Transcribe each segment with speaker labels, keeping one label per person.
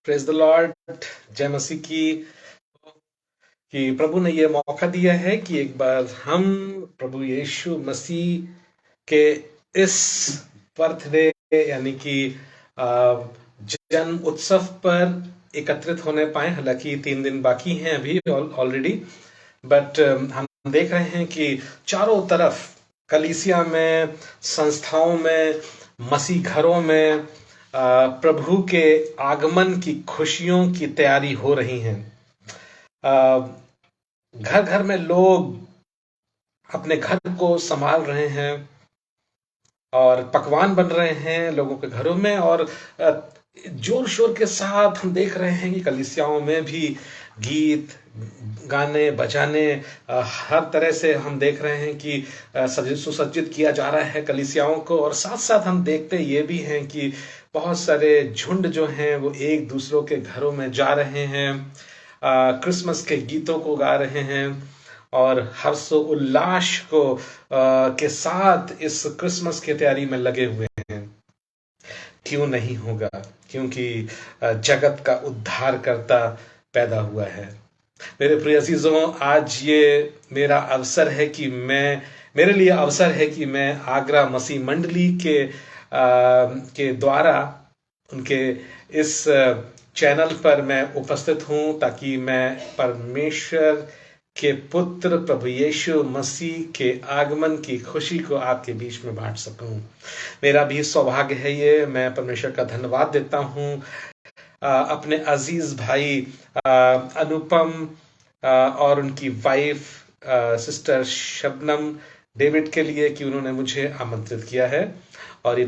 Speaker 1: Praise the Lord. जय मसीह की। कि प्रभु ने ये मौका दिया है कि एक बार हम प्रभु यीशु मसीह के इस बर्थडे यानी कि जन्म उत्सव पर एकत्रित होने पाए। हालांकि 3 दिन बाकी हैं अभी ऑलरेडी, बट हम देख रहे हैं कि चारों तरफ कलीसिया में, संस्थाओं में, मसीह घरों में प्रभु के आगमन की खुशियों की तैयारी हो रही हैं। घर घर में लोग अपने घर को संभाल रहे हैं और पकवान बन रहे हैं लोगों के घरों में, और जोर शोर के साथ हम देख रहे हैं कि कलीसियाओं में भी गीत गाने बजाने हर तरह से हम देख रहे हैं कि सुसज्जित किया जा रहा है कलीसियाओं को। और साथ साथ हम देखते ये भी हैं कि बहुत सारे झुंड जो हैं वो एक दूसरों के घरों में जा रहे हैं, क्रिसमस के गीतों को गा रहे हैं और हर्षो उल्लास को के साथ इस क्रिसमस की तैयारी में लगे हुए हैं। क्यों नहीं होगा? क्योंकि जगत का उद्धार करता पैदा हुआ है। मेरे प्रिय अजीजों, आज ये मेरे लिए अवसर है कि मैं आगरा मसीह मंडली के द्वारा उनके इस चैनल पर मैं उपस्थित हूं, ताकि मैं परमेश्वर के पुत्र प्रभु यीशु मसीह के आगमन की खुशी को आपके बीच में बांट सकूं। मेरा भी सौभाग्य है ये। मैं परमेश्वर का धन्यवाद देता हूं अपने अजीज भाई अनुपम और उनकी वाइफ सिस्टर शबनम डेविड के लिए कि उन्होंने मुझे आमंत्रित किया है। और ये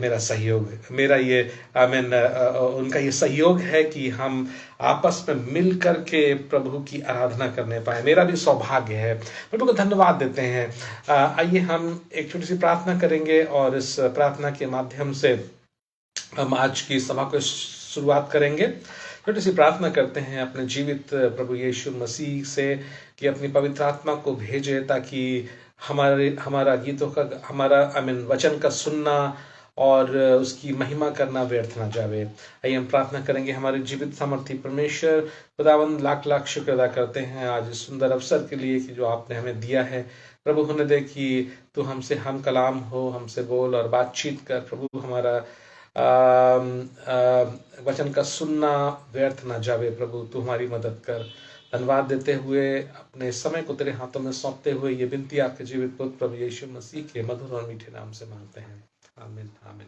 Speaker 1: उनका ये सहयोग है कि हम आपस में मिल करके प्रभु की आराधना करने पाए। मेरा भी सौभाग्य है। प्रभु को धन्यवाद देते हैं। आइए हम एक छोटी सी प्रार्थना करेंगे और इस प्रार्थना के माध्यम से हम आज की सभा को शुरुआत करेंगे। छोटी सी प्रार्थना करते हैं अपने जीवित प्रभु यीशु मसीह से कि अपनी पवित्र आत्मा को भेजे, ताकि वचन का सुनना और उसकी महिमा करना व्यर्थ ना जावे। आइए हम प्रार्थना करेंगे। हमारे जीवित सामर्थी परमेश्वर खुदावंद, लाख लाख शुक्र अदा करते हैं आज इस सुंदर अवसर के लिए कि जो आपने हमें दिया है। प्रभु होने दे कि तू हमसे हम कलाम हो, हमसे बोल और बातचीत कर। प्रभु हमारा वचन का सुनना व्यर्थ ना जावे। प्रभु तू हमारी मदद कर। धन्यवाद देते हुए अपने समय को तेरे हाथों में सौंपते हुए ये विनती आपके जीवित पुत्र प्रभु यीशु मसीह के मधुर और मीठे नाम से मांगते हैं, आमीन आमीन।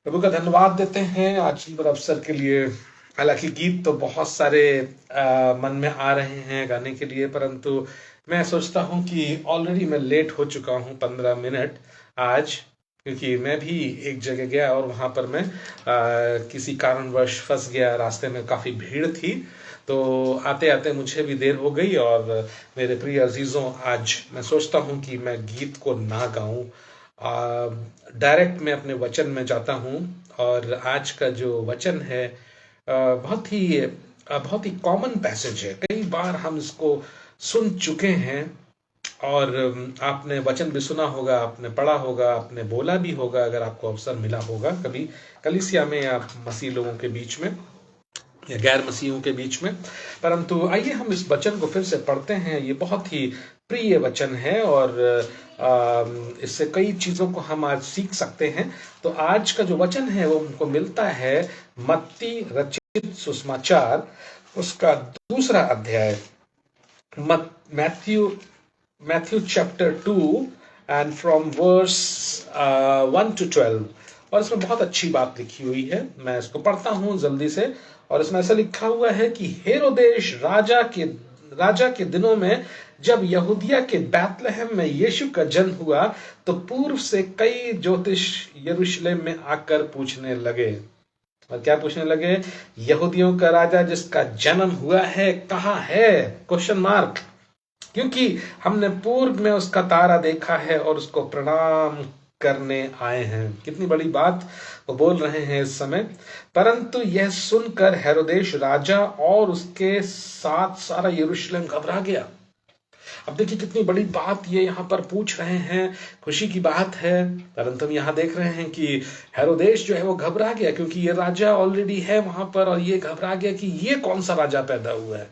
Speaker 1: प्रभु का धन्यवाद देते हैं आज सुंदर अवसर के लिए। हालांकि गीत तो बहुत सारे मन में आ रहे हैं गाने के लिए, परंतु मैं सोचता हूं कि ऑलरेडी मैं लेट हो चुका हूं 15 मिनट आज, क्योंकि मैं भी एक जगह गया और वहां पर मैं किसी कारणवश फंस गया। रास्ते में काफी भीड़ थी, तो आते आते मुझे भी देर हो गई। और मेरे प्रिय अजीजों, आज मैं सोचता हूं कि मैं गीत को ना गाऊं, डायरेक्ट मैं अपने वचन में जाता हूं। और आज का जो वचन है बहुत ही कॉमन पैसेज है। कई बार हम इसको सुन चुके हैं और आपने वचन भी सुना होगा, आपने पढ़ा होगा, आपने बोला भी होगा, अगर आपको अवसर मिला होगा कभी कलीसिया में या मसीह लोगों के बीच में या गैर मसीहों के बीच में। परंतु आइए हम इस वचन को फिर से पढ़ते हैं। ये बहुत ही प्रिय वचन है और इससे कई चीजों को हम आज सीख सकते हैं। तो आज का जो वचन है वो हमको मिलता है मत्ती रचित सुसमाचार, उसका 2 अध्याय, Matthew chapter 2 and from verse 1 to 12। और इसमें बहुत अच्छी बात लिखी हुई है। मैं इसको पढ़ता हूं जल्दी से। और इसमें ऐसा लिखा हुआ है कि हेरोदेश राजा के दिनों में जब यहूदिया के बैतलहम में यीशु का जन्म हुआ, तो पूर्व से कई ज्योतिष यरूशलेम में आकर पूछने लगे। और क्या पूछने लगे? यहूदियों का राजा जिसका जन्म हुआ है कहाँ है? Question mark. क्योंकि हमने पूर्व में उसका तारा देखा है और उसको प्रणाम करने आए हैं। कितनी बड़ी बात वो बोल रहे हैं इस समय। परंतु यह सुनकर हेरोदेश राजा और उसके साथ सारा यरूशलेम घबरा गया। अब देखिए कितनी बड़ी बात ये यहाँ पर पूछ रहे हैं, खुशी की बात है। परंतु हम यहाँ देख रहे हैं कि हेरोदेश जो है वो घबरा गया, क्योंकि ये राजा ऑलरेडी है वहां पर, और ये घबरा गया कि ये कौन सा राजा पैदा हुआ है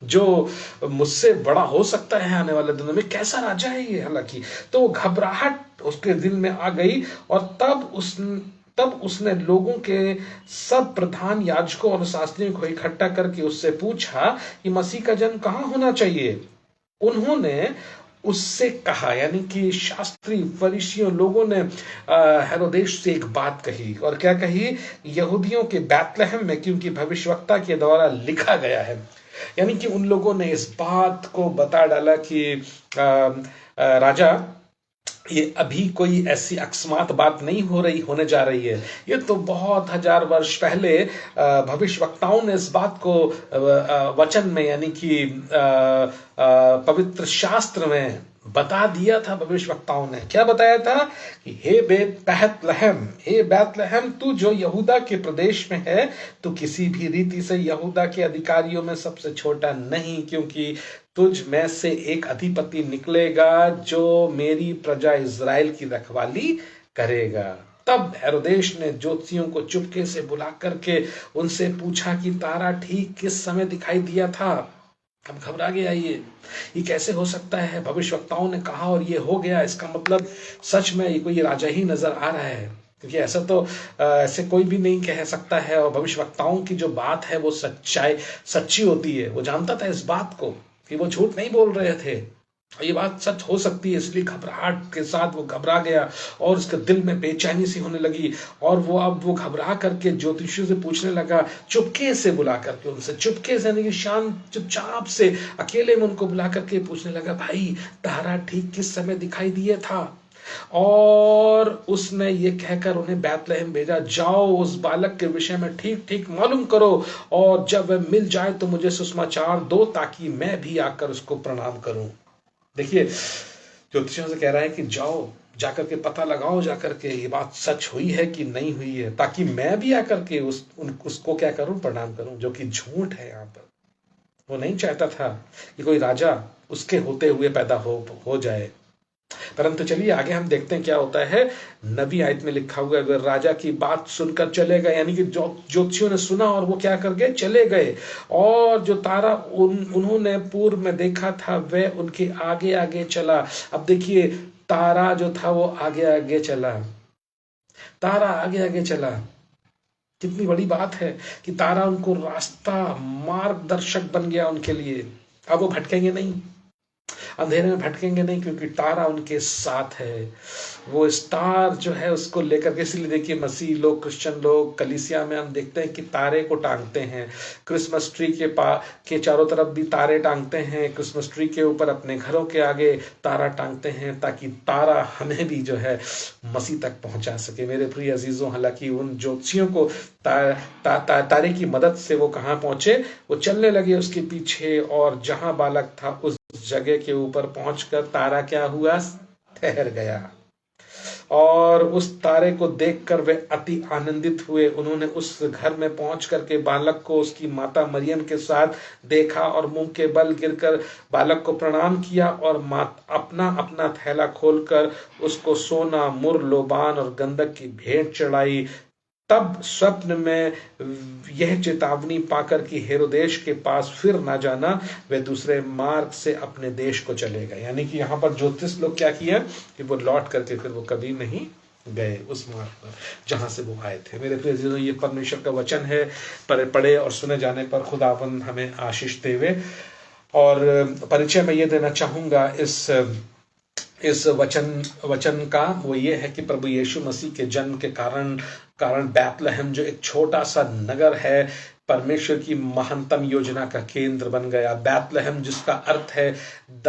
Speaker 1: जो मुझसे बड़ा हो सकता है आने वाले दिनों में, कैसा राजा है ये। हालांकि तो वो घबराहट उसके दिल में आ गई, और तब उसने लोगों के सब प्रधान याजकों और शास्त्रियों को इकट्ठा करके उससे पूछा कि मसीह का जन्म कहाँ होना चाहिए। उन्होंने उससे कहा, यानी कि शास्त्री फरीसियों लोगों ने हेरोदेश से एक बात कही, और क्या कही? यहूदियों के बैतलहम में, क्योंकि भविष्यवक्ता के द्वारा लिखा गया है। यानी कि उन लोगों ने इस बात को बता डाला कि राजा, ये अभी कोई ऐसी अकस्मात बात नहीं होने जा रही है। ये तो बहुत हजार वर्ष पहले भविष्यवक्ताओं ने इस बात को वचन में, यानी कि पवित्र शास्त्र में बता दिया था। भविष्यवक्ताओं ने क्या बताया था कि हे बैतलहम, तू जो यहूदा के प्रदेश में है, तू किसी भी रीति से यहूदा के अधिकारियों में सबसे छोटा नहीं, क्योंकि तुझ में से एक अधिपति निकलेगा जो मेरी प्रजा इज़राइल की रखवाली करेगा। तब हेरोदेश ने ज्योतिषियों को चुपके से बुला करके उनसे पूछा कि तारा ठीक किस समय दिखाई दिया था। अब घबरा गया, ये कैसे हो सकता है? भविष्यवक्ताओं ने कहा और ये हो गया, इसका मतलब सच में ये कोई राजा ही नजर आ रहा है, क्योंकि ऐसा तो ऐसे कोई भी नहीं कह सकता है। और भविष्यवक्ताओं की जो बात है वो सच्ची होती है। वो जानता था इस बात को कि वो झूठ नहीं बोल रहे थे, ये बात सच हो सकती है। इसलिए घबराहट के साथ वो घबरा गया, और उसके दिल में बेचैनी सी होने लगी, और वो घबरा करके ज्योतिषियों से पूछने लगा, चुपके से बुला करके उनसे, चुपके से नहीं, शांत चुपचाप से अकेले में उनको बुला करके पूछने लगा, भाई तारा ठीक किस समय दिखाई दिया था? और उसने ये कहकर उन्हें बैतलहम भेजा, जाओ उस बालक के विषय में ठीक ठीक मालूम करो, और जब वह मिल जाए तो मुझे सुसमाचार दो, ताकि मैं भी आकर उसको प्रणाम करूं। देखिए ज्योतिषियों से कह रहा है कि जाओ, जाकर के पता लगाओ, जाकर के ये बात सच हुई है कि नहीं हुई है, ताकि मैं भी आकर के उसको क्या करूं? प्रणाम करूं, जो कि झूठ है। यहाँ पर वो नहीं चाहता था कि कोई राजा उसके होते हुए पैदा हो जाए। परंतु चलिए आगे हम देखते हैं क्या होता है। नबी आयत में लिखा हुआ है, वे राजा की बात सुनकर चले गए, यानी कि ज्योतिषियों ने सुना और वो क्या कर गए? चले गए। और जो तारा उन्होंने पूर्व में देखा था वह उनके आगे आगे चला। अब देखिए तारा जो था वो आगे आगे चला, तारा आगे आगे चला। कितनी बड़ी बात है कि तारा उनको रास्ता, मार्गदर्शक बन गया उनके लिए। अब वो भटकेंगे नहीं, अंधेरे में भटकेंगे नहीं, क्योंकि तारा उनके साथ है। वो स्टार जो है उसको लेकर के, इसलिए देखिए मसीह लोग, क्रिश्चियन लोग, कलीसिया में हम देखते हैं कि तारे को टांगते हैं। क्रिसमस ट्री के चारों तरफ भी तारे टांगते हैं। क्रिसमस ट्री के ऊपर अपने घरों के आगे तारा टांगते हैं, ताकि तारा हमें भी जो है मसीह तक पहुंचा सके। मेरे प्रिय अजीजों, हालांकि उन ज्योतिषियों को तारे की मदद से वो कहाँ पहुंचे? वो चलने लगे उसके पीछे, और जहां बालक था उस जगह के ऊपर पहुंचकर तारा क्या हुआ? ठहर गया। और उस तारे को देखकर वे अति आनंदित हुए। उन्होंने उस घर में पहुंच करके बालक को उसकी माता मरियम के साथ देखा, और मुंह के बल गिरकर बालक को प्रणाम किया, और अपना अपना थैला खोलकर उसको सोना, मुर, लोबान और गंधक की भेंट चढ़ाई। तब स्वप्न में यह चेतावनी पाकर कि हेरोदेश के पास फिर ना जाना, वे दूसरे मार्ग से अपने देश को चले गए। यानी कि यहाँ पर ज्योतिष लोग क्या किया कि वो लौट करके फिर वो कभी नहीं गए उस मार्ग पर जहां से वो आए थे। मेरे प्रिय, ये परमेश्वर का वचन है, पढ़े और सुने जाने पर खुदावंद हमें आशीष देवे। और परिचय में ये देना चाहूंगा इस वचन का, वो ये है कि प्रभु यीशु मसीह के जन्म के कारण बैतलहम जो एक छोटा सा नगर है, परमेश्वर की महानतम योजना का केंद्र बन गया। बैतलहम जिसका अर्थ है द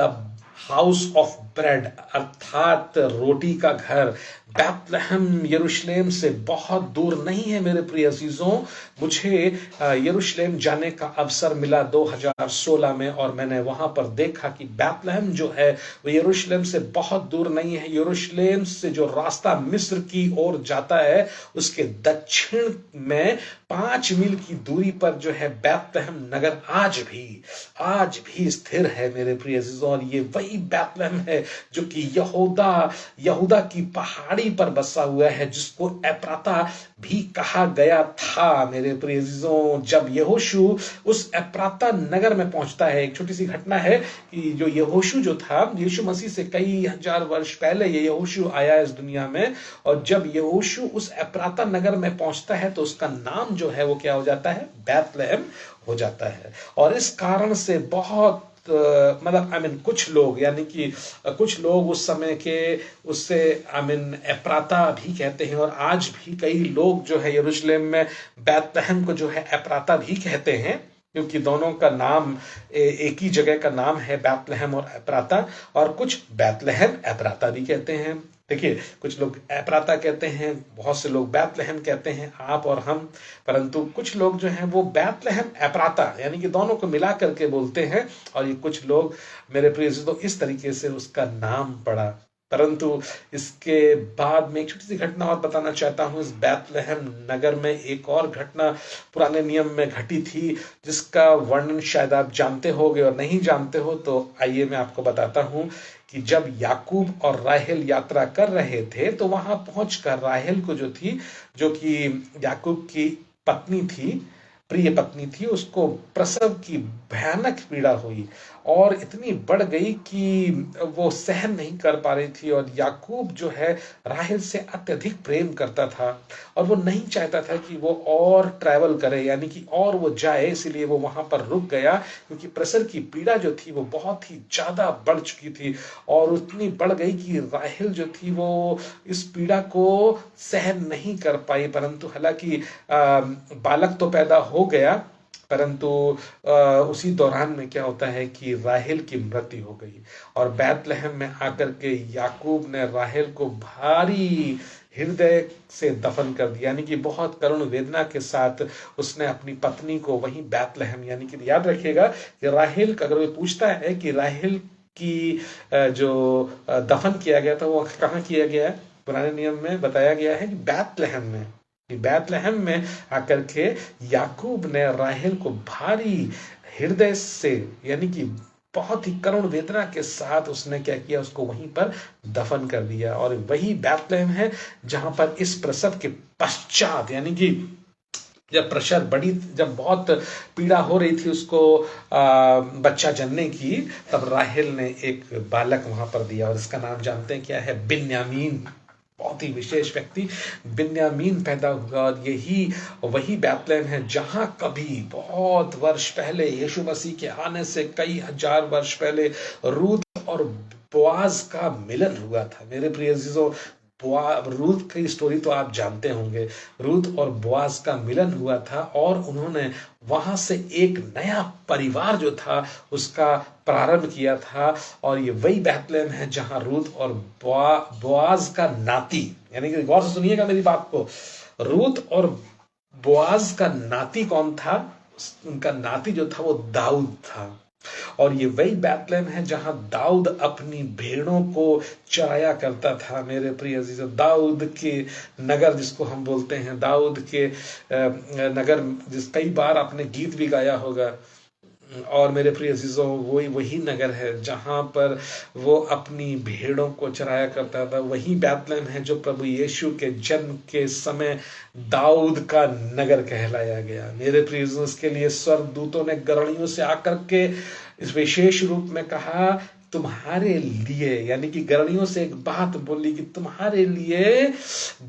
Speaker 1: हाउस ऑफ ब्रेड, अर्थात रोटी का घर। बैतलहम यरूशलेम से बहुत दूर नहीं है मेरे प्रिय अजीजों। मुझे यरूशलेम जाने का अवसर मिला 2016 में, और मैंने वहां पर देखा कि बैतलहम जो है वो यरूशलेम से बहुत दूर नहीं है। यरूशलेम से जो रास्ता मिस्र की ओर जाता है उसके दक्षिण में 5 मील की दूरी पर जो है बैतलहम नगर आज भी स्थिर है मेरे प्रिय अजीजों। और ये वही बैतलहम है जो कि यहूदा की पहाड़ी पर बसा हुआ है, जिसको एप्राता भी कहा गया था मेरे प्रिय अजीजों। जब यहोशू उस एप्राता नगर में पहुंचता है, एक छोटी सी घटना है कि जो यहोशू जो था, यीशु मसीह से कई हजार वर्ष पहले ये यहोशू आया इस दुनिया में, और जब यहोशू उस एप्राता नगर में पहुंचता है तो उसका नाम जो है वो क्या हो जाता है, बैतलहम हो जाता है। और इस कारण से बहुत मतलब कुछ लोग, यानी कि कुछ लोग उस समय के उससे एप्राता भी कहते हैं, और आज भी कई लोग जो है यरूशलेम में बैतलहम को जो है एप्राता भी कहते हैं, क्योंकि दोनों का नाम एक ही जगह का नाम है, बैतलहम और एप्राता। और कुछ बैतलहम एप्राता भी कहते हैं। देखिए, कुछ लोग एप्राता कहते हैं, बहुत से लोग बैतलहम कहते हैं, आप और हम। परंतु कुछ लोग जो हैं वो बैतलहम एप्राता यानी कि दोनों को मिला करके बोलते हैं, और ये कुछ लोग मेरे प्रिय दोस्तों इस तरीके से उसका नाम पड़ा। परंतु इसके बाद में एक छोटी सी घटना और बताना चाहता हूं। इस बैतलहम नगर में एक और घटना पुराने नियम में घटी थी, जिसका वर्णन शायद आप जानते होगे, और नहीं जानते हो तो आइए मैं आपको बताता हूं कि जब याकूब और राहेल यात्रा कर रहे थे तो वहां पहुंचकर राहेल को जो कि याकूब की पत्नी थी, प्रिय पत्नी थी, उसको प्रसव की भयानक पीड़ा हुई और इतनी बढ़ गई कि वो सहन नहीं कर पा रही थी। और याकूब जो है राहेल से अत्यधिक प्रेम करता था, और वो नहीं चाहता था कि वो और ट्रैवल करे, यानी कि और वो जाए, इसीलिए वो वहां पर रुक गया, क्योंकि प्रसव की पीड़ा जो थी वो बहुत ही ज्यादा बढ़ चुकी थी, और उतनी बढ़ गई कि राहेल जो थी वो इस पीड़ा को सहन नहीं कर पाई। परंतु हालांकि बालक तो पैदा हो गया, परंतु उसी दौरान में क्या होता है कि राहेल की मृत्यु हो गई, और बैतलहम में आकर के याकूब ने राहेल को भारी हृदय से दफन कर दिया, यानी कि बहुत करुण वेदना के साथ उसने अपनी पत्नी को वहीं बैतलहम, यानी कि याद रखिएगा कि राहेल, अगर वो पूछता है कि राहेल की जो दफन किया गया था वो कहाँ किया गया है, पुराने नियम में बताया गया है कि बैतलहम में। बैतलहम में आकर के याकूब ने राहेल को भारी हृदय से, यानी कि बहुत ही करुण वेदना के साथ उसने क्या किया, उसको वहीं पर दफन कर दिया। और वही बैतलहम है जहां पर इस प्रसव के पश्चात, यानी कि जब जब बहुत पीड़ा हो रही थी उसको बच्चा जन्ने की, तब राहेल ने एक बालक वहां पर दिया, और इसका नाम जानते हैं क्या है, बिन्यामीन। बहुत ही विशेष व्यक्ति बिन्यामीन पैदा हुआ, और यही वही बैतलहम है जहां कभी बहुत वर्ष पहले, यीशु मसीह के आने से कई हजार वर्ष पहले, रूत और बोआज का मिलन हुआ था। मेरे प्रिय अजीजों, रूत की स्टोरी तो आप जानते होंगे। रूत और बोआज का मिलन हुआ था, और उन्होंने वहां से एक नया परिवार जो था उसका प्रारंभ किया था। और ये वही बैतलहम है जहां रूत और बोआज का नाती, यानी कि गौर से सुनिएगा मेरी बात को, रूत और बोआज का नाती कौन था, उनका नाती जो था वो दाऊद था। और ये वही बैतलहम है जहां दाऊद अपनी भेड़ों को चराया करता था। मेरे प्रिय अजीजों, दाऊद के नगर जिसको हम बोलते हैं, दाऊद के नगर, कई बार आपने गीत भी गाया होगा, और मेरे प्रिय अजीजों वही नगर है जहां पर वो अपनी भेड़ों को चराया करता था। वही बैतलहम है जो प्रभु यीशु के जन्म के समय दाऊद का नगर कहलाया गया। मेरे प्रिय अजीजों, इसके लिए स्वर्गदूतों ने गरणियों से आकर के इस विशेष रूप में कहा, तुम्हारे लिए, यानी कि गरणियों से एक बात बोली कि तुम्हारे लिए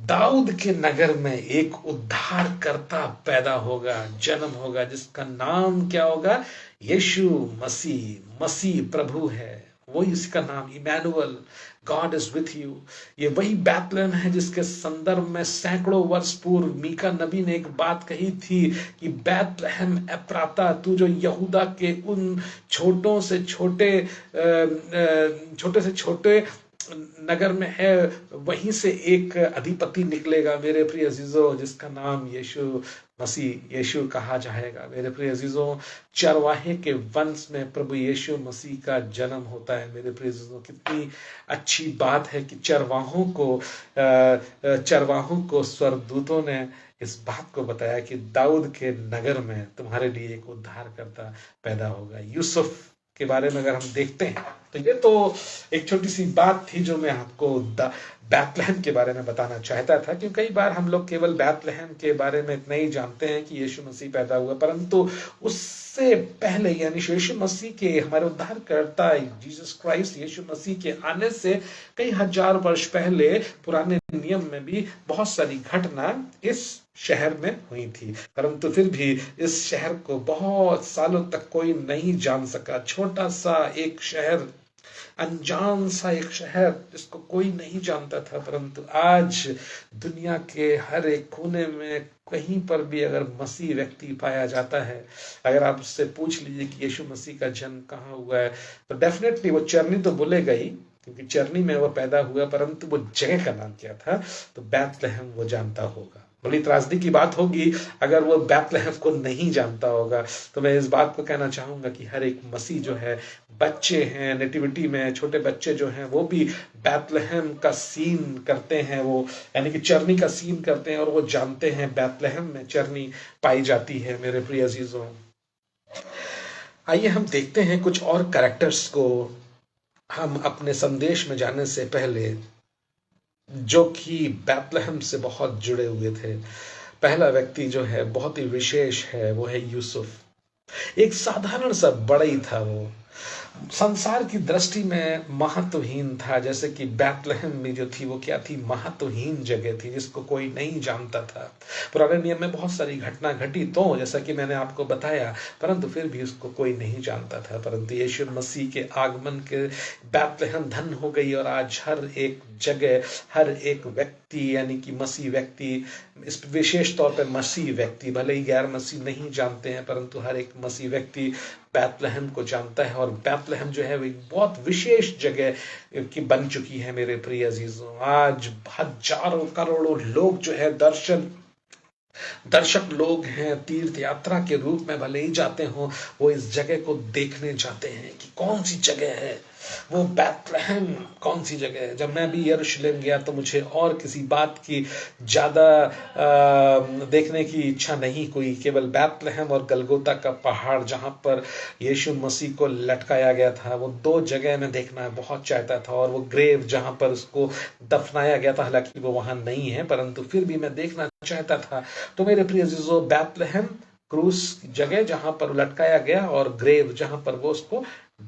Speaker 1: दाऊद के नगर में एक उद्धारकर्ता पैदा होगा, जन्म होगा, जिसका नाम क्या होगा, यीशु मसीह। मसीह प्रभु है, वही इसका नाम, Emmanuel, God is with you. ये वही बैतलहम है जिसके संदर्भ में सैकड़ों वर्ष पूर्व मीका नबी ने एक बात कही थी कि बैतलहम एप्राता, तू जो यहूदा के उन छोटे से छोटे नगर में है, वहीं से एक अधिपति निकलेगा मेरे प्रिय अजीजों, जिसका नाम यीशु मसीह यीशु कहा जाएगा। मेरे प्रिय अजीजों, चरवाहे के वंश में प्रभु यीशु मसीह का जन्म होता है। मेरे प्रिय अजीजों, कितनी अच्छी बात है कि चरवाहों को स्वर्गदूतों ने इस बात को बताया कि दाऊद के नगर में तुम्हारे लिए एक उद्धारकर्ता पैदा होगा। यूसुफ के बारे में अगर हम देखते हैं तो ये तो एक छोटी सी बात थी जो मैं आपको बैतलहम के बारे में बताना चाहता था, क्योंकि कई बार हम लोग केवल बैतलहम के बारे में इतना ही जानते हैं कि यीशु मसीह पैदा हुआ, परंतु उससे पहले यानी यीशु मसीह के, हमारे उद्धारकर्ता जीसस क्राइस्ट यीशु मसीह के आने से कई हजार वर्ष पहले पुराने नियम में भी बहुत सारी घटना इस शहर में हुई थी, परंतु फिर भी इस शहर को बहुत सालों तक कोई नहीं जान सका। छोटा सा एक शहर, अनजान सा एक शहर जिसको कोई नहीं जानता था, परंतु आज दुनिया के हर एक कोने में कहीं पर भी अगर मसीह व्यक्ति पाया जाता है, अगर आप उससे पूछ लीजिए कि यीशु मसीह का जन्म कहाँ हुआ है, तो डेफिनेटली वो चरनी तो बोलेगा ही, क्योंकि चरनी में वो पैदा हुआ, परंतु वो जगह का नाम क्या था, तो बैतलहम वो जानता होगा। बड़ी त्रासदी की बात होगी अगर वो बैतलहम को नहीं जानता होगा। तो मैं इस बात को कहना चाहूंगा कि हर एक मसीह जो है, बच्चे हैं नेटिविटी में, छोटे बच्चे जो हैं वो भी बैतलहम का सीन करते हैं, वो यानी कि चरनी का सीन करते हैं, और वो जानते हैं बैतलहम में चरनी पाई जाती है। मेरे प्रिय अजीजों, आइए हम देखते हैं कुछ और कैरेक्टर्स को, हम अपने संदेश में जाने से पहले, जो कि बैतलहम से बहुत जुड़े हुए थे। पहला व्यक्ति जो है बहुत ही विशेष है, वो है यूसुफ। एक साधारण सा बड़ई था, वो संसार की दृष्टि में महत्वहीन था, जैसे कि बैतलहम में जो थी वो क्या थी, महत्वहीन जगह थी जिसको कोई नहीं जानता था। पुराने नियम में बहुत सारी घटना घटी तो जैसा कि मैंने आपको बताया, परंतु फिर भी उसको कोई नहीं जानता था। परंतु यीशु मसीह के आगमन के बैतलहम धन हो गई, और आज हर एक जगह हर एक व्यक्ति यानी कि मसीह व्यक्ति, इस विशेष तौर पर मसीह व्यक्ति, भले ही गैर मसीह नहीं जानते हैं, परंतु हर एक मसीह व्यक्ति बैतलहम को जानता है। और बैतलहम जो है वो एक बहुत विशेष जगह की बन चुकी है। मेरे प्रिय अजीजों, आज हजारों करोड़ों लोग जो है दर्शक लोग हैं, तीर्थ यात्रा के रूप में भले ही जाते हो, वो इस जगह को देखने जाते हैं कि कौन सी जगह है वो, बैतलहम कौन सी जगह है। जब मैं भी यरूशलेम गया तो मुझे और किसी बात की ज्यादा देखने की इच्छा नहीं हुई, केवल बैतलहम और गलगोता का पहाड़ जहां पर यीशु मसीह को लटकाया गया था, वो दो जगह में देखना बहुत चाहता था। और वो ग्रेव जहां पर उसको दफनाया गया था, हालांकि वो वहां नहीं है, परंतु फिर भी मैं देखना चाहता था। तो मेरे प्रिय अजीजों, बैतलहम क्रूस जगह जहां पर लटकाया गया, और ग्रेव जहां पर वो उसको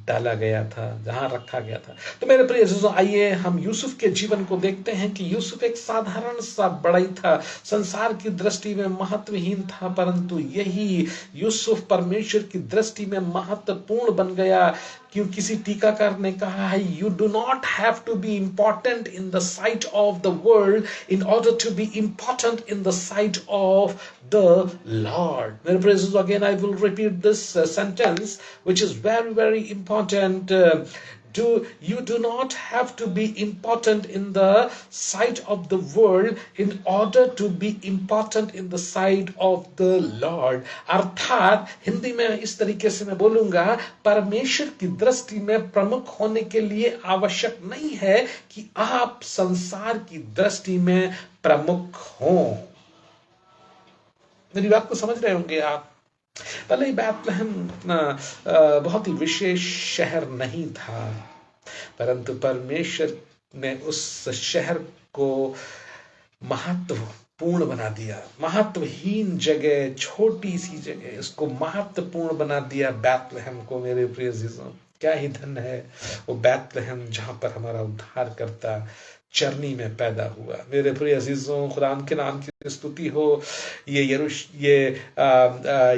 Speaker 1: डाला गया था, जहां रखा गया था। तो मेरे प्रिय अजीजों, आइए हम यूसुफ के जीवन को देखते हैं कि यूसुफ एक साधारण सा बड़ई था, संसार की दृष्टि में महत्वहीन था, परंतु यही यूसुफ परमेश्वर की दृष्टि में महत्वपूर्ण बन गया। क्यों? किसी टीकाकार ने कहा है, you do not have to be important in the sight of the world in order to be important in the sight of the Lord. Many praises. Again, I will repeat this sentence, which is very, very important. You do not have to be important in the sight of the world in order to be important in the sight of the Lord. अर्थात हिंदी में इस तरीके से मैं बोलूंगा, परमेश्वर की दृष्टि में प्रमुख होने के लिए आवश्यक नहीं है कि आप संसार की दृष्टि में प्रमुख हों। मेरी बात को समझ रहे होंगे आप। भले ही बैतलहम बहुत ही विशेष शहर नहीं था, परंतु परमेश्वर ने उस शहर को महत्वपूर्ण बना दिया। महत्वहीन जगह, छोटी सी जगह, इसको महत्वपूर्ण बना दिया बैतलहम को। मेरे प्रिय अजीजों, क्या ही धन है वो बैतलहम जहां पर हमारा उद्धार करता चरनी में पैदा हुआ। मेरे प्रिय अजीजों, खुदा के नाम की स्तुति हो। ये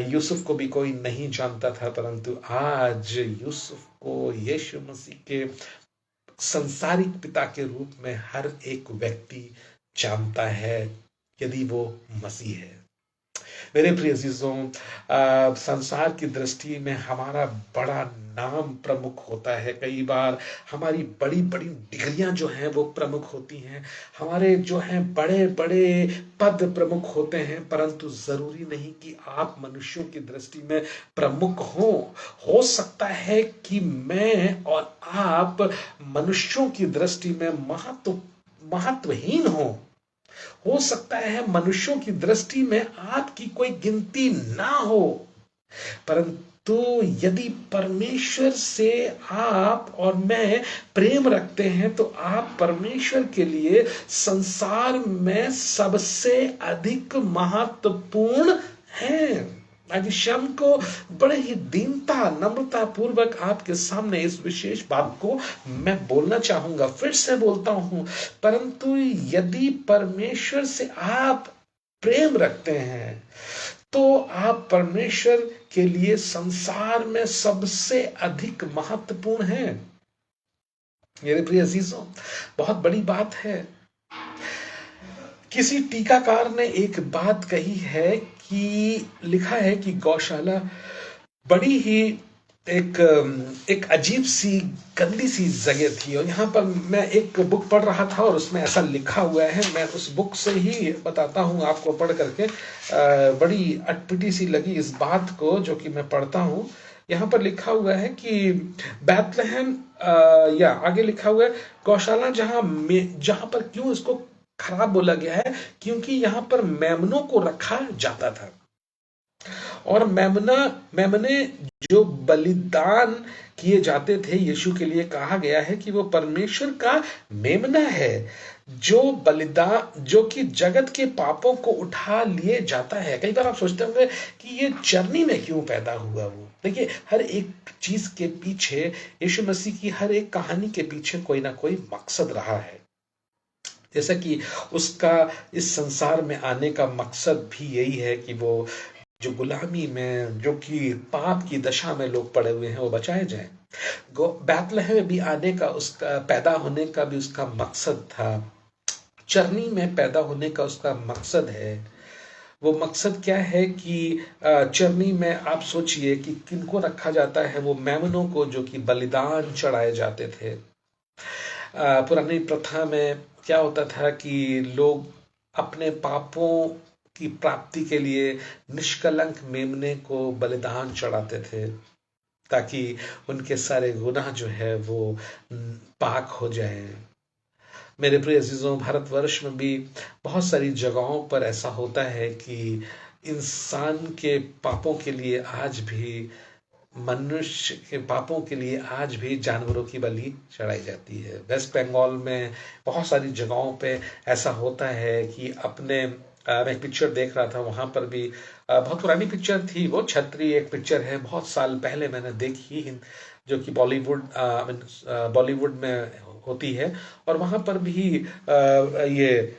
Speaker 1: यूसुफ को भी कोई नहीं जानता था, परंतु आज यूसुफ को यीशु मसीह के संसारिक पिता के रूप में हर एक व्यक्ति जानता है, यदि वो मसीह है। मेरे प्रिय अजीजों, संसार की दृष्टि में हमारा बड़ा नाम प्रमुख होता है। कई बार हमारी बड़ी बड़ी डिग्रियां जो हैं वो प्रमुख होती हैं, हमारे जो हैं बड़े बड़े पद प्रमुख होते हैं, परंतु जरूरी नहीं कि आप मनुष्यों की दृष्टि में प्रमुख हो सकता है कि मैं और आप मनुष्यों की दृष्टि में महत्वहीन हो सकता है मनुष्यों की दृष्टि में आपकी कोई गिनती ना हो, परंतु यदि परमेश्वर से आप और मैं प्रेम रखते हैं तो आप परमेश्वर के लिए संसार में सबसे अधिक महत्वपूर्ण हैं। आज शाम को बड़े ही दीनता नम्रता पूर्वक आपके सामने इस विशेष बात को मैं बोलना चाहूंगा, फिर से बोलता हूं, परंतु यदि परमेश्वर से आप प्रेम रखते हैं तो आप परमेश्वर के लिए संसार में सबसे अधिक महत्वपूर्ण हैं। मेरे प्रिय अजीजों, बहुत बड़ी बात है। किसी टीकाकार ने एक बात कही है कि लिखा है कि गौशाला बड़ी ही एक अजीब सी गंदी सी जगह थी, और यहाँ पर मैं एक बुक पढ़ रहा था और उसमें ऐसा लिखा हुआ है, मैं उस बुक से ही बताता हूँ आपको पढ़ करके। बड़ी अटपटी सी लगी इस बात को जो कि मैं पढ़ता हूँ। यहाँ पर लिखा हुआ है कि बैतलहम, या आगे लिखा हुआ है गौशाला जहाँ पर क्यों इसको खराब बोला गया है, क्योंकि यहाँ पर मेमनों को रखा जाता था, और मेमने जो बलिदान किए जाते थे, यीशु के लिए कहा गया है कि वो परमेश्वर का मेमना है जो कि जगत के पापों को उठा लिए जाता है। कई बार आप सोचते होंगे कि ये चरनी में क्यों पैदा हुआ। वो देखिए, हर एक चीज के पीछे, यीशु मसीह की हर एक कहानी के पीछे कोई ना कोई मकसद रहा है। जैसा कि उसका इस संसार में आने का मकसद भी यही है कि वो जो गुलामी में, जो कि पाप की दशा में लोग पड़े हुए हैं, वो बचाए जाएं। बैतलहम में भी आने का, उसका पैदा होने का भी उसका मकसद था। चरनी में पैदा होने का उसका मकसद है। वो मकसद क्या है कि चरनी में आप सोचिए कि किनको रखा जाता है, वो मेमनों को, जो कि बलिदान चढ़ाए जाते थे। पुरानी प्रथा में क्या होता था कि लोग अपने पापों की प्राप्ति के लिए निष्कलंक मेमने को बलिदान चढ़ाते थे, ताकि उनके सारे गुनाह जो है वो पाक हो जाए। मेरे प्रिय अजीजों, भारतवर्ष में भी बहुत सारी जगहों पर ऐसा होता है कि इंसान के पापों के लिए आज भी, मनुष्य के पापों के लिए आज भी जानवरों की बलि चढ़ाई जाती है। वेस्ट बंगाल में बहुत सारी जगहों पे ऐसा होता है कि मैं एक पिक्चर देख रहा था, वहां पर भी बहुत पुरानी पिक्चर थी वो, छतरी एक पिक्चर है, बहुत साल पहले मैंने देखी, जो कि बॉलीवुड में होती है, और वहां पर भी ये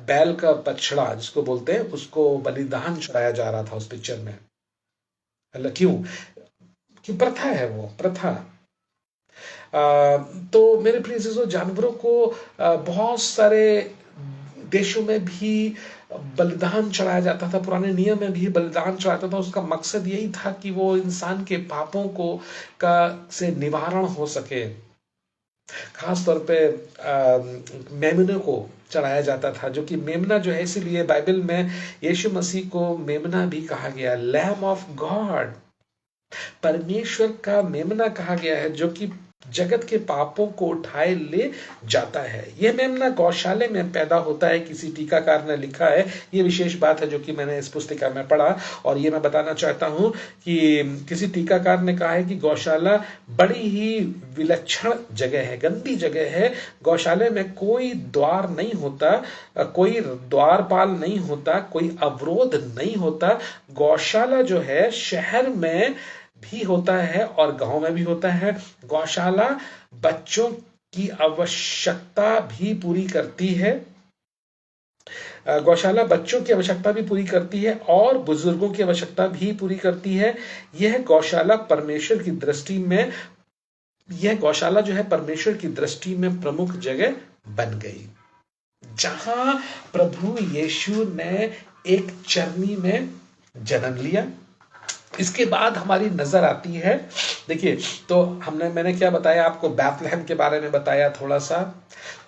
Speaker 1: बैल का बछड़ा जिसको बोलते हैं, उसको बलिदान चढ़ाया जा रहा था उस पिक्चर में। क्यों प्रथा है, वो प्रथा। तो मेरे प्रिय दोस्तों, जानवरों को बहुत सारे देशों में भी बलिदान चढ़ाया जाता था, पुराने नियम में भी बलिदान चढ़ाता था। उसका मकसद यही था कि वो इंसान के पापों से निवारण हो सके। खास तौर पे मेमने को चढ़ाया जाता था, जो कि मेमना जो है, इसीलिए बाइबल में यीशु मसीह को मेमना भी कहा गया, लैम ऑफ गॉड, परमेश्वर का मेमना कहा गया है, जो कि जगत के पापों को उठाए ले जाता है। यह मेमना गौशाले में पैदा होता है, किसी टीकाकार ने लिखा है। यह विशेष बात है जो कि मैंने इस पुस्तिका में पढ़ा, और ये मैं बताना चाहता हूं कि किसी टीकाकार ने कहा है कि गौशाला बड़ी ही विलक्षण जगह है, गंदी जगह है। गौशाले में कोई द्वार नहीं होता, कोई द्वारपाल नहीं होता, कोई अवरोध नहीं होता। गौशाला जो है शहर में भी होता है और गांव में भी होता है। गौशाला बच्चों की आवश्यकता भी पूरी करती है, गौशाला बच्चों की आवश्यकता भी पूरी करती है और बुजुर्गों की आवश्यकता भी पूरी करती है। यह गौशाला परमेश्वर की दृष्टि में, यह गौशाला जो है परमेश्वर की दृष्टि में प्रमुख जगह बन गई। जहां प्रभु यीशु ने एक चरनी में जन्म लिया। इसके बाद हमारी नजर आती है, देखिए, तो मैंने क्या बताया आपको, बैथलहम के बारे में बताया थोड़ा सा,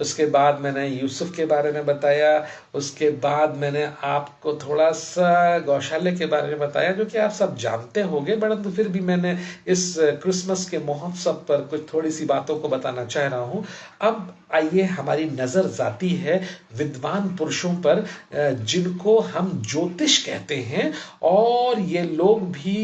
Speaker 1: उसके बाद मैंने यूसुफ के बारे में बताया, उसके बाद मैंने आपको थोड़ा सा गौशाले के बारे में बताया, जो कि आप सब जानते होंगे, परंतु फिर भी मैंने इस क्रिसमस के महोत्सव पर कुछ थोड़ी सी बातों को बताना चाह रहा हूं। अब आइए हमारी नजर जाती है विद्वान पुरुषों पर, जिनको हम ज्योतिष कहते हैं, और ये लोग भी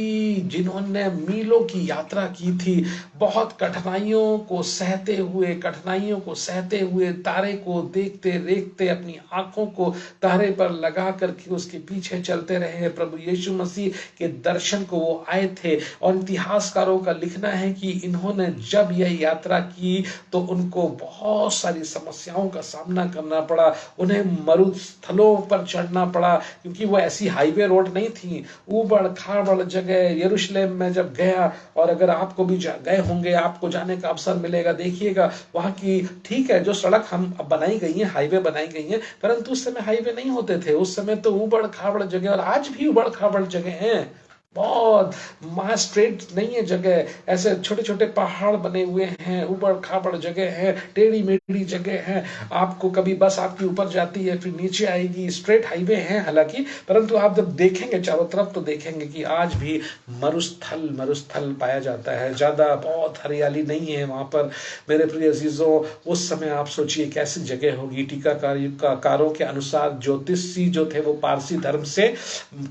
Speaker 1: जिन्होंने मीलों की यात्रा की थी, बहुत कठिनाइयों को सहते हुए तारे को देखते देखते अपनी आंखों को तारे पर लगा करके उसके पीछे चलते रहे। प्रभु यीशु मसीह के दर्शन को वो आए थे, और इतिहासकारों का लिखना है कि इन्होंने जब यह यात्रा की तो उनको बहुत सारी समस्याओं का सामना करना पड़ा, उन्हें मरुस्थलों पर चढ़ना पड़ा, क्योंकि वो ऐसी हाईवे रोड नहीं थी, ऊबड़ खाबड़ जगह। यरूशलेम में जब गया, और अगर आपको भी गए होंगे, आपको जाने का अवसर मिलेगा, देखिएगा वहां की, ठीक है, जो सड़क हम बनाई गई है, हाईवे बनाई गई है, परंतु उस समय हाईवे नहीं होते थे, उस समय तो ऊबड़ खाबड़ जगह, और आज भी ऊबड़ खाबड़ जगह हैं, बहुत महा स्ट्रेट नहीं है जगह, ऐसे छोटे छोटे पहाड़ बने हुए हैं, ऊबड़ खाबड़ जगह है, टेढ़ी मेढ़ी जगह है, आपको कभी बस आपके ऊपर जाती है फिर नीचे आएगी, स्ट्रेट हाईवे है हालांकि, परंतु आप जब देखेंगे चारों तरफ तो देखेंगे कि आज भी मरुस्थल पाया जाता है, ज्यादा बहुत हरियाली नहीं है वहां पर। मेरे प्रिय अजीजों, उस समय आप सोचिए कैसी जगह होगी। टीकाकारों के अनुसार ज्योतिषी जो थे वो पारसी धर्म से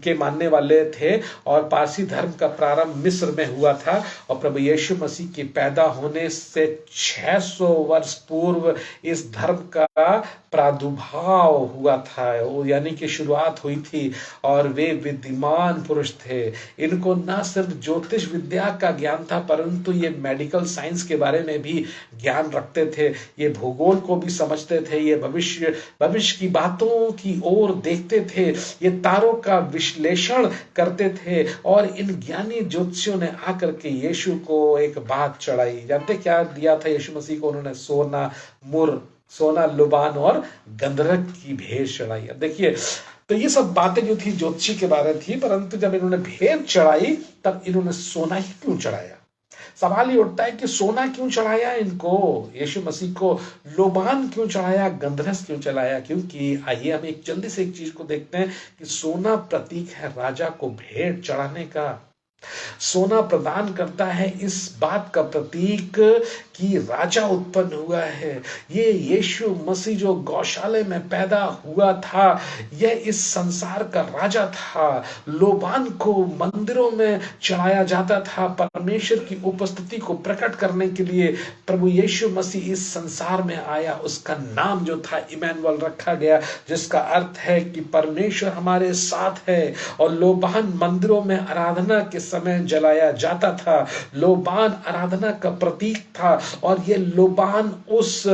Speaker 1: के मानने वाले थे, और पारसी धर्म का प्रारंभ मिस्र में हुआ था, और प्रभु यीशु मसीह के पैदा होने से 600 वर्ष पूर्व इस धर्म का प्रादुर्भाव हुआ था, यानी कि शुरुआत हुई थी, और वे विद्वान पुरुष थे। इनको न सिर्फ ज्योतिष विद्या का ज्ञान था, परंतु ये मेडिकल साइंस के बारे में भी ज्ञान रखते थे, ये भूगोल को भी समझते थे, ये भविष्य की बातों की ओर देखते थे, ये तारों का विश्लेषण करते थे। और इन ज्ञानी ज्योतिषियों ने आकर के यीशु को एक बात चढ़ाई। जानते क्या दिया था यीशु मसीह को? उन्होंने सोना, लुबान और गंधर्व की भेंट चढ़ाई। अब देखिए, तो ये सब बातें जो थी ज्योतिषी के बारे में थी, परंतु जब इन्होंने भेंट चढ़ाई तब इन्होंने सोना ही क्यों चढ़ाया? सवाल ये उठता है कि सोना क्यों चढ़ाया इनको, यीशु मसीह को लोबान क्यों चढ़ाया, गंधरस क्यों चढ़ाया? क्योंकि आइए हम एक जल्दी से एक चीज को देखते हैं कि सोना प्रतीक है राजा को भेंट चढ़ाने का। सोना प्रदान करता है इस बात का प्रतीक कि राजा उत्पन्न हुआ है। ये यीशु मसीह जो गौशाले में पैदा हुआ था, यह इस संसार का राजा था। लोबान को मंदिरों में चढ़ाया जाता था परमेश्वर की उपस्थिति को प्रकट करने के लिए। प्रभु यीशु मसीह इस संसार में आया, उसका नाम जो था इमैनुअल रखा गया, जिसका अर्थ है कि परमेश्वर हमारे साथ है। और लोबान मंदिरों में आराधना के समय जलाया जाता था। लोबान आराधना का प्रतीक था, और ये लोबान उस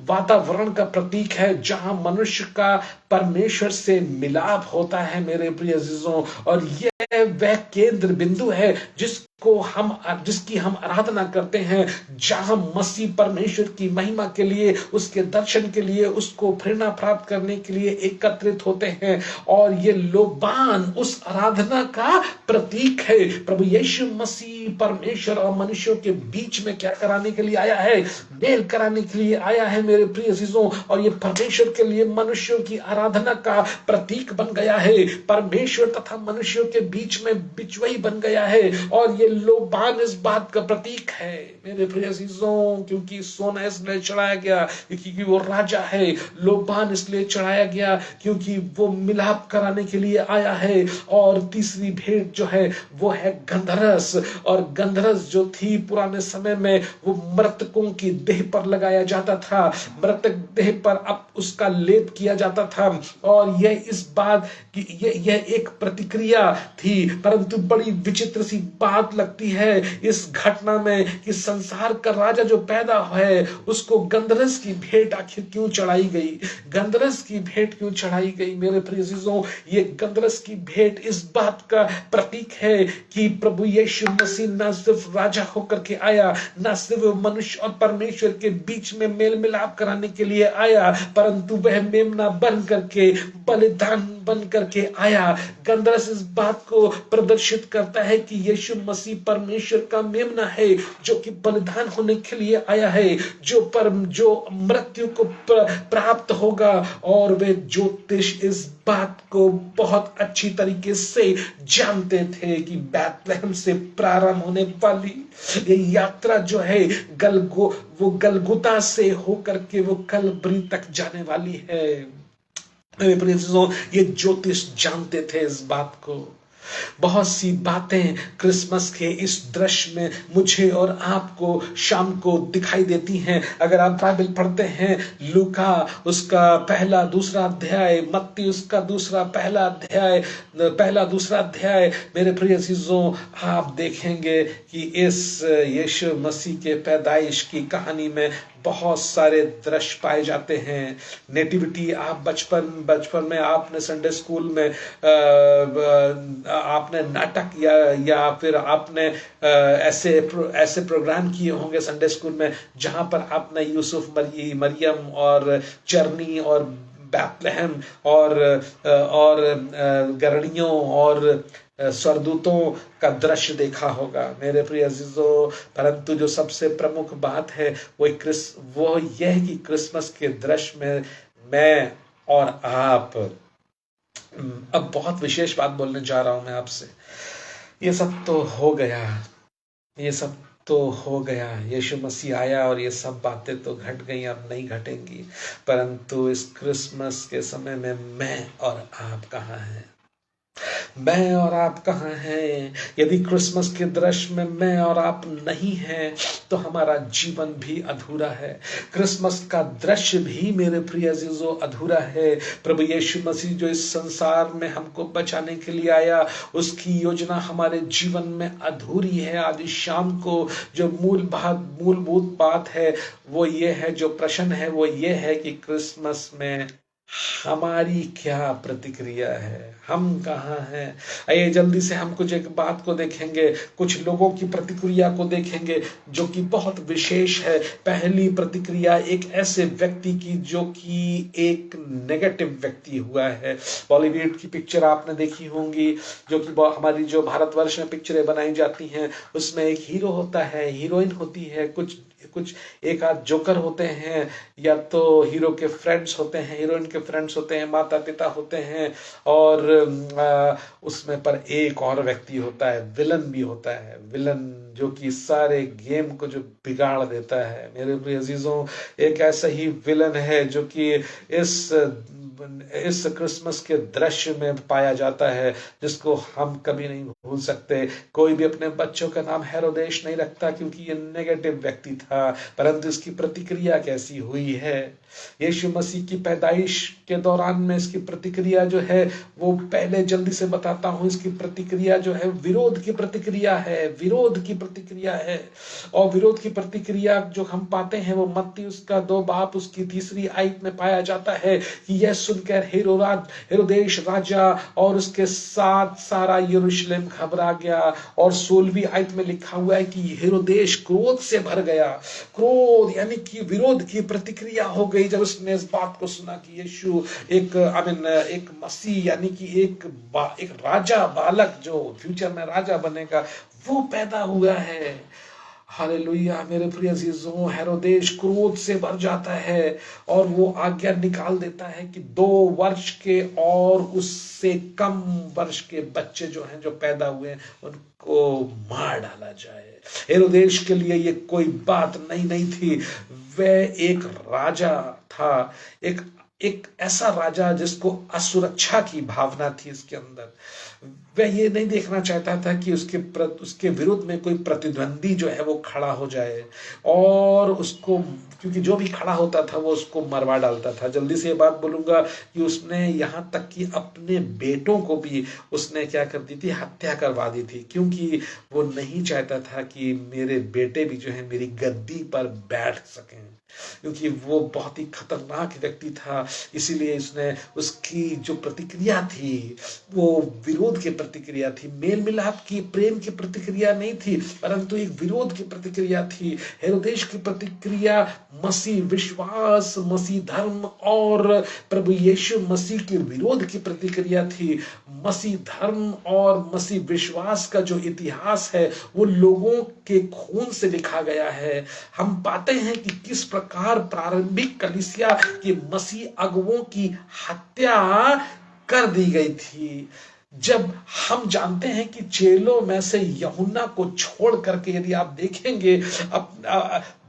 Speaker 1: वातावरण का प्रतीक है जहां मनुष्य का परमेश्वर से मिलाप होता है मेरे प्रिय अजीजों। और यह वह केंद्र बिंदु है जिसकी हम आराधना करते हैं, जहां मसीह परमेश्वर की महिमा के लिए, उसके दर्शन के लिए, उसको प्रेरणा प्राप्त करने के लिए एकत्रित होते हैं। और ये लोबान उस आराधना का प्रतीक है। प्रभु यीशु मसीह परमेश्वर और मनुष्यों के बीच में क्या कराने के लिए आया है? मेल कराने के लिए आया है मेरे प्रिय अजीजों। और ये परमेश्वर के लिए मनुष्यों की आराधना का प्रतीक बन गया है। परमेश्वर तथा मनुष्यों के बीच में बिचवई बन गया है। और ये लोबान इस बात का प्रतीक है मेरे प्रिय अजीजों, क्योंकि सोना इसलिए चढ़ाया गया क्योंकि वो राजा है। लोबान इसलिए चढ़ाया गया क्योंकि वो मिलाप कराने के लिए आया है। और तीसरी भेंट जो है वो है गंधरस। और गंधरस जो थी पुराने समय में वो मृतकों की देह पर लगाया जाता था, मृतक देह पर अब उसका लेप किया जाता था। और यह इस बात की यह एक प्रतिक्रिया थी, परंतु बड़ी विचित्र सी बात बात लगती है इस घटना में कि संसार का राजा जो पैदा है उसको गंधरस की भेंट आखिर क्यों चढ़ाई गई, गंधरस की भेंट क्यों चढ़ाई गई। मेरे प्रिय अजीजों, ये गंधरस की भेंट इस बात का प्रतीक है कि प्रभु यीशु मसीह न सिर्फ राजा होकर के आया, न सिर्फ मनुष्य और परमेश्वर के बीच में मेल मिलाप कराने के लिए आया, परंतु वह मेमना बन करके, बलिदान बन करके आया। गंधरस इस बात को प्रदर्शित करता है कि यीशु मसीह परमेश्वर का मेमना है जो कि बलिदान होने के लिए आया है, जो मृत्यु को प्राप्त होगा। और वे ज्योतिष इस बात को बहुत अच्छी तरीके से जानते थे कि बैतलहम से प्रारंभ होने वाली ये यात्रा जो है वो गलगुता से होकर के वो कलवरी तक जाने वाली है। मेरे प्रिय दोस्तों, ये ज्योतिष जानते थे इस बात को। बहुत सी बातें क्रिसमस के इस दृश्य में मुझे और आपको शाम को दिखाई देती हैं। अगर आप बाइबल पढ़ते हैं, लूका उसका पहला दूसरा अध्याय, मत्ती उसका पहला दूसरा अध्याय, मेरे प्रिय अजीजों, आप देखेंगे कि इस यीशु मसीह के पैदाइश की कहानी में बहुत सारे दृश्य पाए जाते हैं। नेटिविटी, आप बचपन में आपने संडे स्कूल में आपने नाटक या फिर आपने ऐसे प्रोग्राम किए होंगे संडे स्कूल में जहां पर आपने यूसुफ, मरियम और चरनी और बैतलहम और गरणियों और स्वर्गदूतों का दृश्य देखा होगा मेरे प्रिय अजीजों। परंतु जो सबसे प्रमुख बात है वो यह है कि क्रिसमस के दृश्य में मैं और आप, अब बहुत विशेष बात बोलने जा रहा हूं मैं आपसे। ये सब तो हो गया, यीशु मसीह आया और ये सब बातें तो घट गई, अब नहीं घटेंगी। परंतु इस क्रिसमस के समय में मैं और आप कहाँ हैं? मैं और आप कहाँ हैं? यदि क्रिसमस के दृश्य में मैं और आप नहीं हैं तो हमारा जीवन भी अधूरा है। क्रिसमस का दृश्य भी मेरे प्रिय अजीजों अधूरा है। प्रभु यीशु मसीह जो इस संसार में हमको बचाने के लिए आया, उसकी योजना हमारे जीवन में अधूरी है। आज शाम को जो मूलभूत बात है वो ये है, जो प्रश्न है वो ये है कि क्रिसमस में हमारी क्या प्रतिक्रिया है, हम कहाँ हैं? आइए जल्दी से हम कुछ एक बात को देखेंगे, कुछ लोगों की प्रतिक्रिया को देखेंगे जो कि बहुत विशेष है। पहली प्रतिक्रिया एक ऐसे व्यक्ति की जो कि एक नेगेटिव व्यक्ति हुआ है। बॉलीवुड की पिक्चर आपने देखी होंगी, जो कि हमारी जो भारतवर्ष में पिक्चरें बनाई जाती हैं, उसमें एक हीरो होता है, हीरोइन होती है, कुछ एक आध जोकर होते हैं, या तो हीरो के फ्रेंड्स होते हैं, हीरोइन के फ्रेंड्स होते हैं, माता पिता होते हैं, और उसमें पर एक और व्यक्ति होता है, विलन भी होता है, विलन जो कि सारे गेम को जो बिगाड़ देता है। मेरे प्रिय अजीजों, एक ऐसा ही विलन है जो कि इस क्रिसमस के दृश्य में पाया जाता है, जिसको हम कभी नहीं भूल सकते। कोई भी अपने बच्चों का नाम हेरोदेश नहीं रखता क्योंकि ये नेगेटिव व्यक्ति था, परंतु इसकी प्रतिक्रिया कैसी हुई है? यीशु मसीह की पैदाइश के दौरान में इसकी प्रतिक्रिया जो है वो पहले जल्दी से बताता हूं। इसकी प्रतिक्रिया जो है विरोध की प्रतिक्रिया है, और विरोध की प्रतिक्रिया जो हम पाते हैं वो मत्ती उसका 2 बाब उसकी 3 आयत में पाया जाता है कि यह सुनकर हेरोदेश राजा और उसके साथ सारा यरूशलेम घबरा गया। और 16वीं आयत में लिखा हुआ है कि हेरोदेश क्रोध से भर गया। क्रोध यानी कि विरोध की प्रतिक्रिया हो गई जब उसने इस बात को सुना कि यीशु एक मसीह यानी कि एक राजा बालक जो फ्यूचर में राजा बनेगा वो पैदा हुआ है। हालेलुया। मेरे प्रिय अजीजों, हेरोदेश क्रोध से भर जाता है और वो आज्ञा निकाल देता है कि 2 वर्ष के और उससे कम वर्ष के बच्चे जो हैं, जो पैदा हुए हैं, उनको मार डाला जाए। हेरोदेश के लिए ये कोई बात नहीं थी। वह एक राजा था, एक एक ऐसा राजा जिसको असुरक्षा की भावना थी इसके अंदर। वह ये नहीं देखना चाहता था कि उसके विरुद्ध में कोई प्रतिद्वंदी जो है वो खड़ा हो जाए और उसको, क्योंकि जो भी खड़ा होता था वो उसको मरवा डालता था। जल्दी से ये बात बोलूंगा कि उसने यहाँ तक कि अपने बेटों को भी उसने क्या कर दी थी, हत्या करवा दी थी, क्योंकि वो नहीं चाहता था कि मेरे बेटे भी जो है मेरी गद्दी पर बैठ सकें, क्योंकि वो बहुत ही खतरनाक व्यक्ति था। इसीलिए उसने, उसकी जो प्रतिक्रिया थी वो विरोध की प्रतिक्रिया थी, मेल मिलाप की, प्रेम की प्रतिक्रिया नहीं थी, परंतु एक विरोध की प्रतिक्रिया थी। हेरोदेश की प्रतिक्रिया मसीह विश्वास, मसीह धर्म और प्रभु यीशु मसीह के विरोध की प्रतिक्रिया थी। मसीह धर्म और मसीह विश्वास का जो इतिहास है वो लोगों के खून से लिखा गया है। हम पाते हैं कि किस प्रकार प्रारंभिक कलीसिया के मसीह अगुवों की हत्या कर दी गई थी। जब हम जानते हैं कि चेलों में से यूहन्ना को छोड़ करके, यदि आप देखेंगे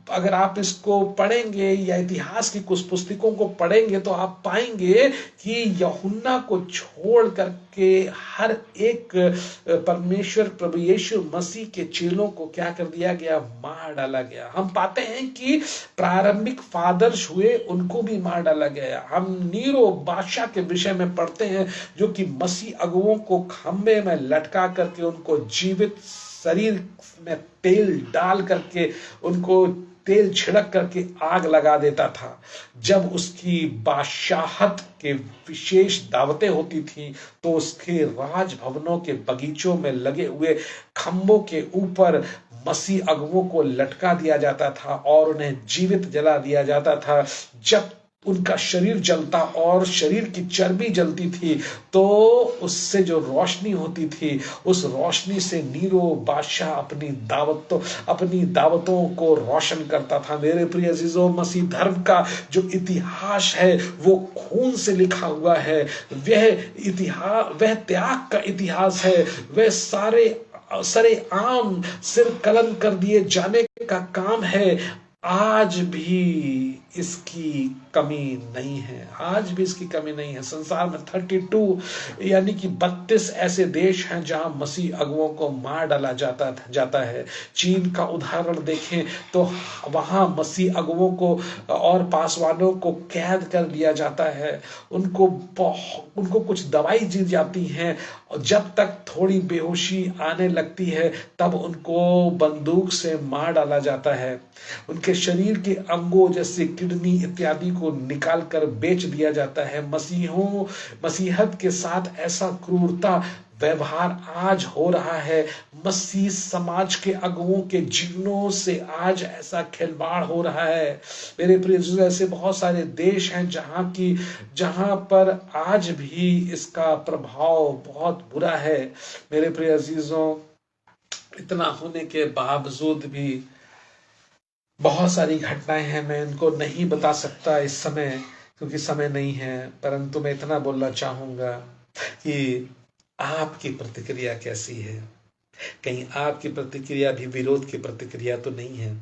Speaker 1: अगर आप इसको पढ़ेंगे या इतिहास की कुछ पुस्तकों को पढ़ेंगे तो आप पाएंगे कि यूहन्ना को छोड़ करके हर एक परमेश्वर प्रभु यीशु मसीह के चेलों को क्या कर दिया गया, मार डाला गया। हम पाते हैं कि प्रारंभिक फादर्स हुए उनको भी मार डाला गया। हम नीरो बादशाह के विषय में पढ़ते हैं जो कि मसीह अगुओं को खंबे में लटका करके उनको जीवित शरीर में तेल डाल करके, उनको तेल छिड़क करके आग लगा देता था। जब उसकी बादशाहत के विशेष दावतें होती थी तो उसके राजभवनों के बगीचों में लगे हुए खंभों के ऊपर मसीह अगुओं को लटका दिया जाता था और उन्हें जीवित जला दिया जाता था। जब उनका शरीर जलता और शरीर की चर्बी जलती थी तो उससे जो रोशनी होती थी, उस रोशनी से नीरो बादशाह अपनी दावतों को रोशन करता था। मेरे प्रिय अजीजों, मसीह धर्म का जो इतिहास है वो खून से लिखा हुआ है। वह त्याग का इतिहास है। वह सरे आम सिर कलन कर दिए जाने का काम है। आज भी इसकी कमी नहीं है, आज भी इसकी कमी नहीं है। संसार में 32 यानी कि 32 ऐसे देश हैं जहां मसीह अगुओं को मार डाला जाता है। चीन का उदाहरण देखें तो वहां मसीह अगुओं को और पासवानों को कैद कर दिया जाता है। उनको कुछ दवाई दी जाती है और जब तक थोड़ी बेहोशी आने लगती है तब उनको बंदूक से मार डाला जाता है। उनके शरीर के अंगों जैसे किडनी इत्यादि को निकाल कर बेच दिया जाता है। मसीहत के साथ ऐसा क्रूरता व्यवहार आज हो रहा है। मसीह समाज के अगुओं के जीवनों से आज ऐसा खिलवाड़ हो रहा है। मेरे प्रिय, ऐसे बहुत सारे देश हैं जहां पर आज भी इसका प्रभाव बहुत बुरा है। मेरे प्रिय अजीजों, इतना होने के बावजूद भी बहुत सारी घटनाएं हैं, मैं इनको नहीं बता सकता इस समय क्योंकि समय नहीं है, परंतु मैं इतना बोलना चाहूंगा कि आपकी प्रतिक्रिया कैसी है? कहीं आपकी प्रतिक्रिया भी विरोध की प्रतिक्रिया तो नहीं है?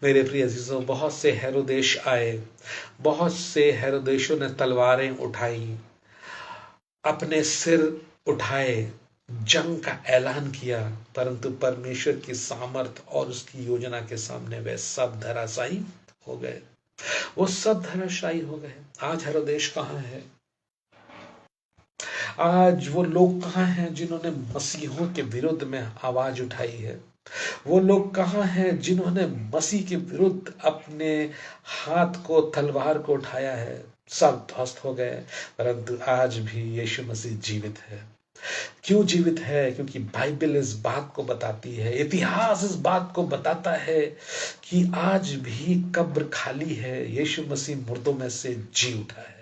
Speaker 1: मेरे प्रिय अजीजों, बहुत से हेरोदेश आए, बहुत से हेरोदेशों ने तलवारें उठाई, अपने सिर उठाए, जंग का ऐलान किया, परंतु परमेश्वर की सामर्थ और उसकी योजना के सामने वे सब धराशायी हो गए। वो सब धराशायी हो गए। आज हेरोदेश कहाँ है? आज वो लोग कहाँ हैं जिन्होंने मसीहों के विरुद्ध में आवाज उठाई है? वो लोग कहाँ हैं जिन्होंने मसीह के विरुद्ध अपने हाथ को, तलवार को उठाया है? सब ध्वस्त हो गए। परंतु आज भी यीशु मसीह जीवित है। क्यों जीवित है? क्योंकि बाइबल इस बात को बताती है, इतिहास इस बात को बताता है कि आज भी कब्र खाली है, यीशु मसीह मुर्दों में से जी उठा है।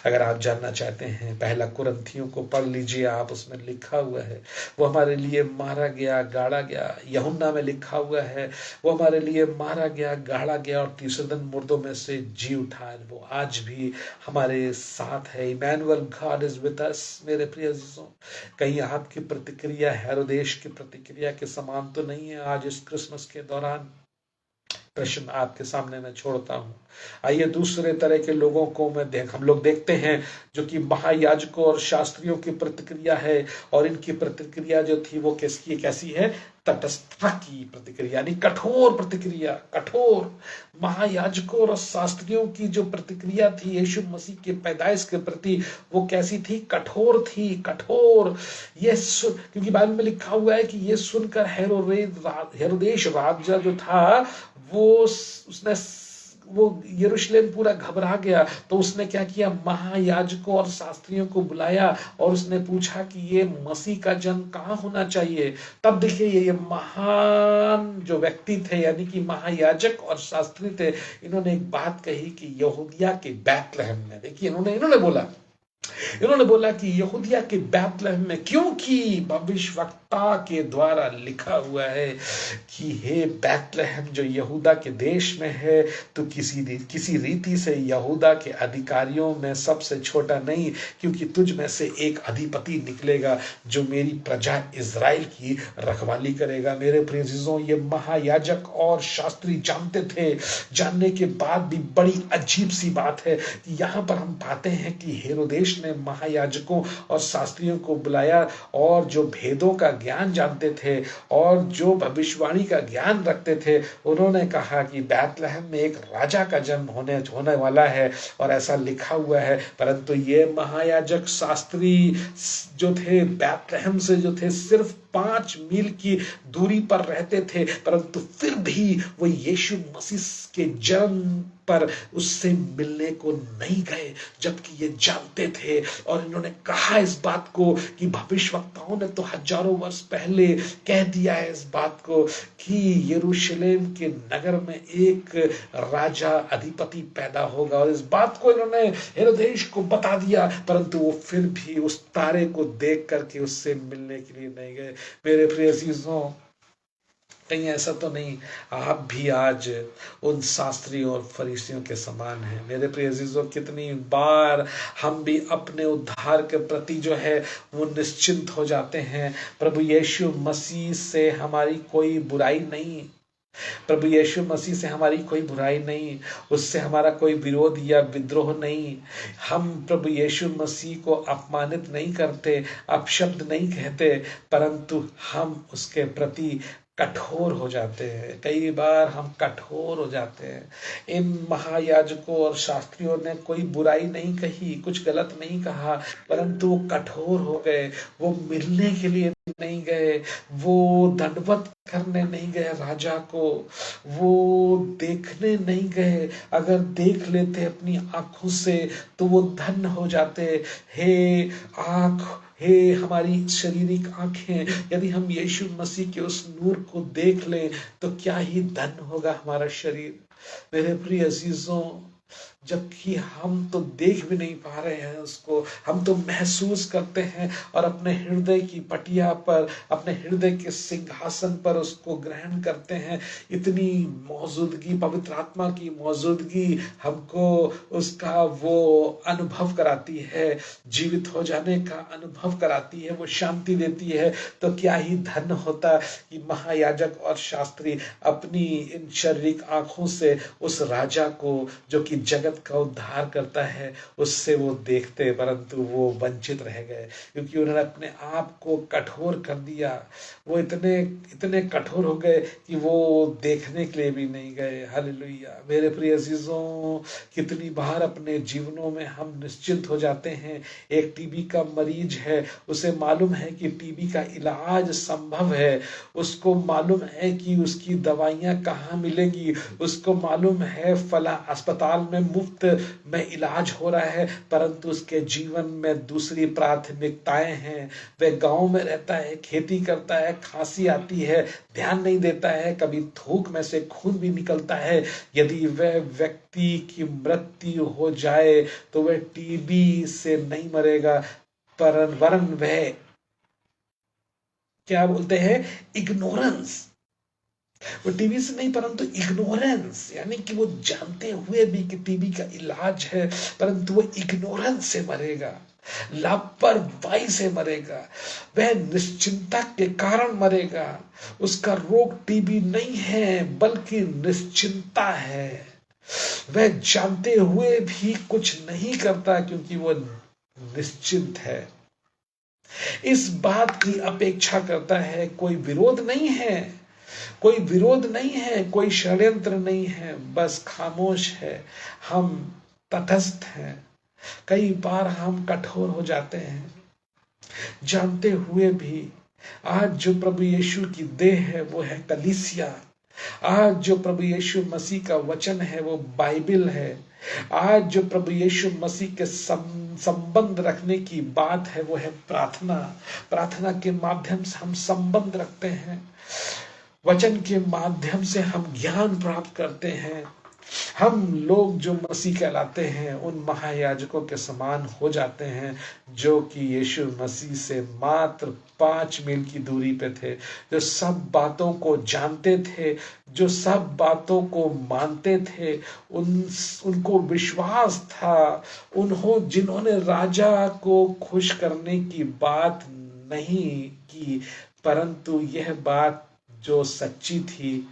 Speaker 1: अगर आप जानना चाहते हैं, पहला कुरिन्थियों को पढ़ लीजिए आप, उसमें लिखा हुआ है वो हमारे लिए मारा गया, गाड़ा गया। यूहन्ना में लिखा हुआ है वो हमारे लिए मारा गया, गाड़ा गया और तीसरे दिन मुर्दों में से जी उठा है। वो आज भी हमारे साथ है। Emmanuel, God is with us. मेरे प्रिय अजीजों, कहीं आपकी प्रतिक्रिया हेरोदेश की प्रतिक्रिया के समान तो नहीं है आज इस क्रिसमस के दौरान? प्रश्न आपके सामने मैं छोड़ता हूँ। आइए दूसरे तरह के लोगों को हम लोग देखते हैं जो कि महायाजकों और शास्त्रियों की प्रतिक्रिया है, और इनकी प्रतिक्रिया जो थी वो कैसी है? तटस्था की प्रतिक्रिया, यानी कठोर प्रतिक्रिया। कठोर महायाजकों और शास्त्रियों की जो प्रतिक्रिया थी यीशु मसीह के पैदाइश के प्रति, वो कैसी थी? कठोर थी, कठोर। क्योंकि बाइबल में लिखा हुआ है कि ये सुनकर हेरोदेश राजा जो था वो यरूशलेम पूरा घबरा गया। तो उसने क्या किया? महायाजकों और शास्त्रियों को बुलाया और उसने पूछा कि ये मसीह का जन्म कहाँ होना चाहिए। तब देखिए ये महान जो व्यक्ति थे, यानी कि महायाजक और शास्त्री थे, इन्होंने एक बात कही कि यहूदिया के बैतलहम में। देखिए इन्होंने बोला कि यहूदिया के बैतलहम में, क्योंकि भविष्यवक्ता के द्वारा लिखा हुआ है कि हे बैतलहम जो यहूदा के देश में है, तो किसी रीति से यहूदा के अधिकारियों में सबसे छोटा नहीं, क्योंकि तुझ में से एक अधिपति निकलेगा जो मेरी प्रजा इज़राइल की रखवाली करेगा। मेरे प्रिय अजीजों, ये महायाजक और शास्त्री जानते थे। जानने के बाद भी बड़ी अजीब सी बात है कि यहाँ पर हम पाते हैं कि हेरोदेश ने महायाजकों और शास्त्रियों को बुलाया, और जो भेदों का ज्ञान जानते थे और जो भविष्यवाणी का ज्ञान रखते थे, उन्होंने कहा कि बैतलहम में एक राजा का जन्म होने वाला है, और ऐसा लिखा हुआ है। परंतु ये महायाजक शास्त्री जो थे बैतलहम से जो थे सिर्फ 5 मील की दूरी पर रहते थे, परंतु फिर भी वो यीशु मसीह के जन्म पर उससे मिलने को नहीं गए, जबकि ये जानते थे। और इन्होंने कहा इस बात को कि भविष्यवक्ताओं ने तो हजारों वर्ष पहले कह दिया है इस बात को कि यरूशलेम के नगर में एक राजा अधिपति पैदा होगा, और इस बात को इन्होंने हेरोदेश को बता दिया। परंतु वो फिर भी उस तारे को देख करके उससे मिलने के लिए नहीं गए। मेरे प्रिय अजीजों, कहीं ऐसा तो नहीं आप भी आज उन शास्त्रियों और फरीसियों के समान हैं? मेरे प्रिय अजीजों, कितनी बार हम भी अपने उद्धार के प्रति जो है वो निश्चिंत हो जाते हैं। प्रभु यीशु मसीह से हमारी कोई बुराई नहीं, प्रभु यीशु मसीह से हमारी कोई बुराई नहीं, उससे हमारा कोई विरोध या विद्रोह नहीं। हम प्रभु यीशु मसीह को अपमानित नहीं करते, अपशब्द नहीं कहते, परंतु हम उसके प्रति कठोर हो जाते हैं। कई बार हम कठोर हो जाते हैं। इन महायाजकों और शास्त्रियों ने कोई बुराई नहीं कही, कुछ गलत नहीं कहा, परंतु वो कठोर हो गए। वो मिलने के लिए नहीं गए, वो दंडवत करने नहीं गए राजा को, वो देखने नहीं गए। अगर देख लेते अपनी आंखों से तो वो धन्य हो जाते। हे हमारी शारीरिक आंखें, यदि हम यीशु मसीह के उस नूर को देख लें तो क्या ही धन्य होगा हमारा शरीर। मेरे प्रिय अजीजों, जबकि हम तो देख भी नहीं पा रहे हैं उसको, हम तो महसूस करते हैं और अपने हृदय की पटिया पर, अपने हृदय के सिंहासन पर उसको ग्रहण करते हैं। इतनी मौजूदगी, पवित्र आत्मा की मौजूदगी हमको उसका वो अनुभव कराती है, जीवित हो जाने का अनुभव कराती है, वो शांति देती है। तो क्या ही धन्य होता कि महायाजक और शास्त्री अपनी इन शारीरिक आंखों से उस राजा को जो कि जगत का उद्धार करता है उससे वो देखते, परंतु वो वंचित रह गए क्योंकि उन्होंने अपने आप को कठोर कर दिया। वो इतने कठोर हो गए कि वो देखने के लिए भी नहीं गए। हालेलुया। मेरे प्रिय अजीजों, कितनी बार अपने जीवनों में हम निश्चिंत हो जाते हैं। एक टीबी का मरीज है, उसे मालूम है कि टीबी का इलाज संभव है, उसको मालूम है कि उसकी दवाइयां कहाँ मिलेंगी, उसको मालूम है फला अस्पताल में मुफ्त में इलाज हो रहा है, परंतु उसके जीवन में दूसरी प्राथमिकताएं हैं। वह गांव में रहता है, खेती करता है, खांसी आती है, ध्यान नहीं देता है, कभी थूक में से खून भी निकलता है। यदि वह व्यक्ति की मृत्यु हो जाए तो वह टीबी से नहीं मरेगा, वरन वह क्या बोलते हैं, इग्नोरेंस, वो टीबी से नहीं, परंतु इग्नोरेंस, यानी कि वो जानते हुए भी कि टीबी का इलाज है, परंतु वो इग्नोरेंस से मरेगा, लापरवाही से मरेगा, वह निश्चिंता के कारण मरेगा। उसका रोग टीबी नहीं है बल्कि निश्चिंता है। वह जानते हुए भी कुछ नहीं करता क्योंकि वो निश्चिंत है, इस बात की अपेक्षा करता है। कोई विरोध नहीं है, कोई विरोध नहीं है, कोई षड्यंत्र नहीं है, बस खामोश है। हम तटस्थ हैं। कई बार हम कठोर हो जाते हैं जानते हुए भी। आज जो प्रभु यीशु की देह है वो है कलीसिया। आज जो प्रभु यीशु मसीह का वचन है वो बाइबल है। आज जो प्रभु यीशु मसीह के संबंध रखने की बात है वो है प्रार्थना। प्रार्थना के माध्यम से हम संबंध रखते हैं, वचन के माध्यम से हम ज्ञान प्राप्त करते हैं। हम लोग जो मसीह कहलाते हैं उन महायाजकों के समान हो जाते हैं जो कि यीशु मसीह से मात्र 5 मील की दूरी पे थे, जो सब बातों को जानते थे, जो सब बातों को मानते थे। उनको विश्वास था, जिन्होंने राजा को खुश करने की बात नहीं की, परंतु यह बात जो सच्ची थी,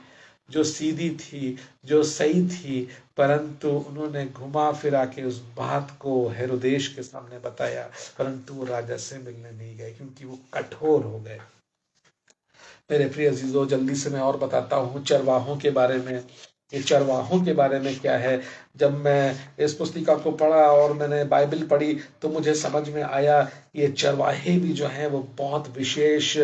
Speaker 1: जो सीधी थी, जो सही थी, परंतु उन्होंने घुमा फिरा के उस बात को हेरोदेश के सामने बताया, परंतु वो राजा से मिलने नहीं गए क्योंकि वो कठोर हो गए। मेरे प्रिय अजीजों, जल्दी से मैं और बताता हूँ चरवाहों के बारे में। ये चरवाहों के बारे में क्या है, जब मैं इस पुस्तिका को पढ़ा और मैंने बाइबल पढ़ी तो मुझे समझ में आया ये चरवाहे भी जो हैं वो बहुत विशेष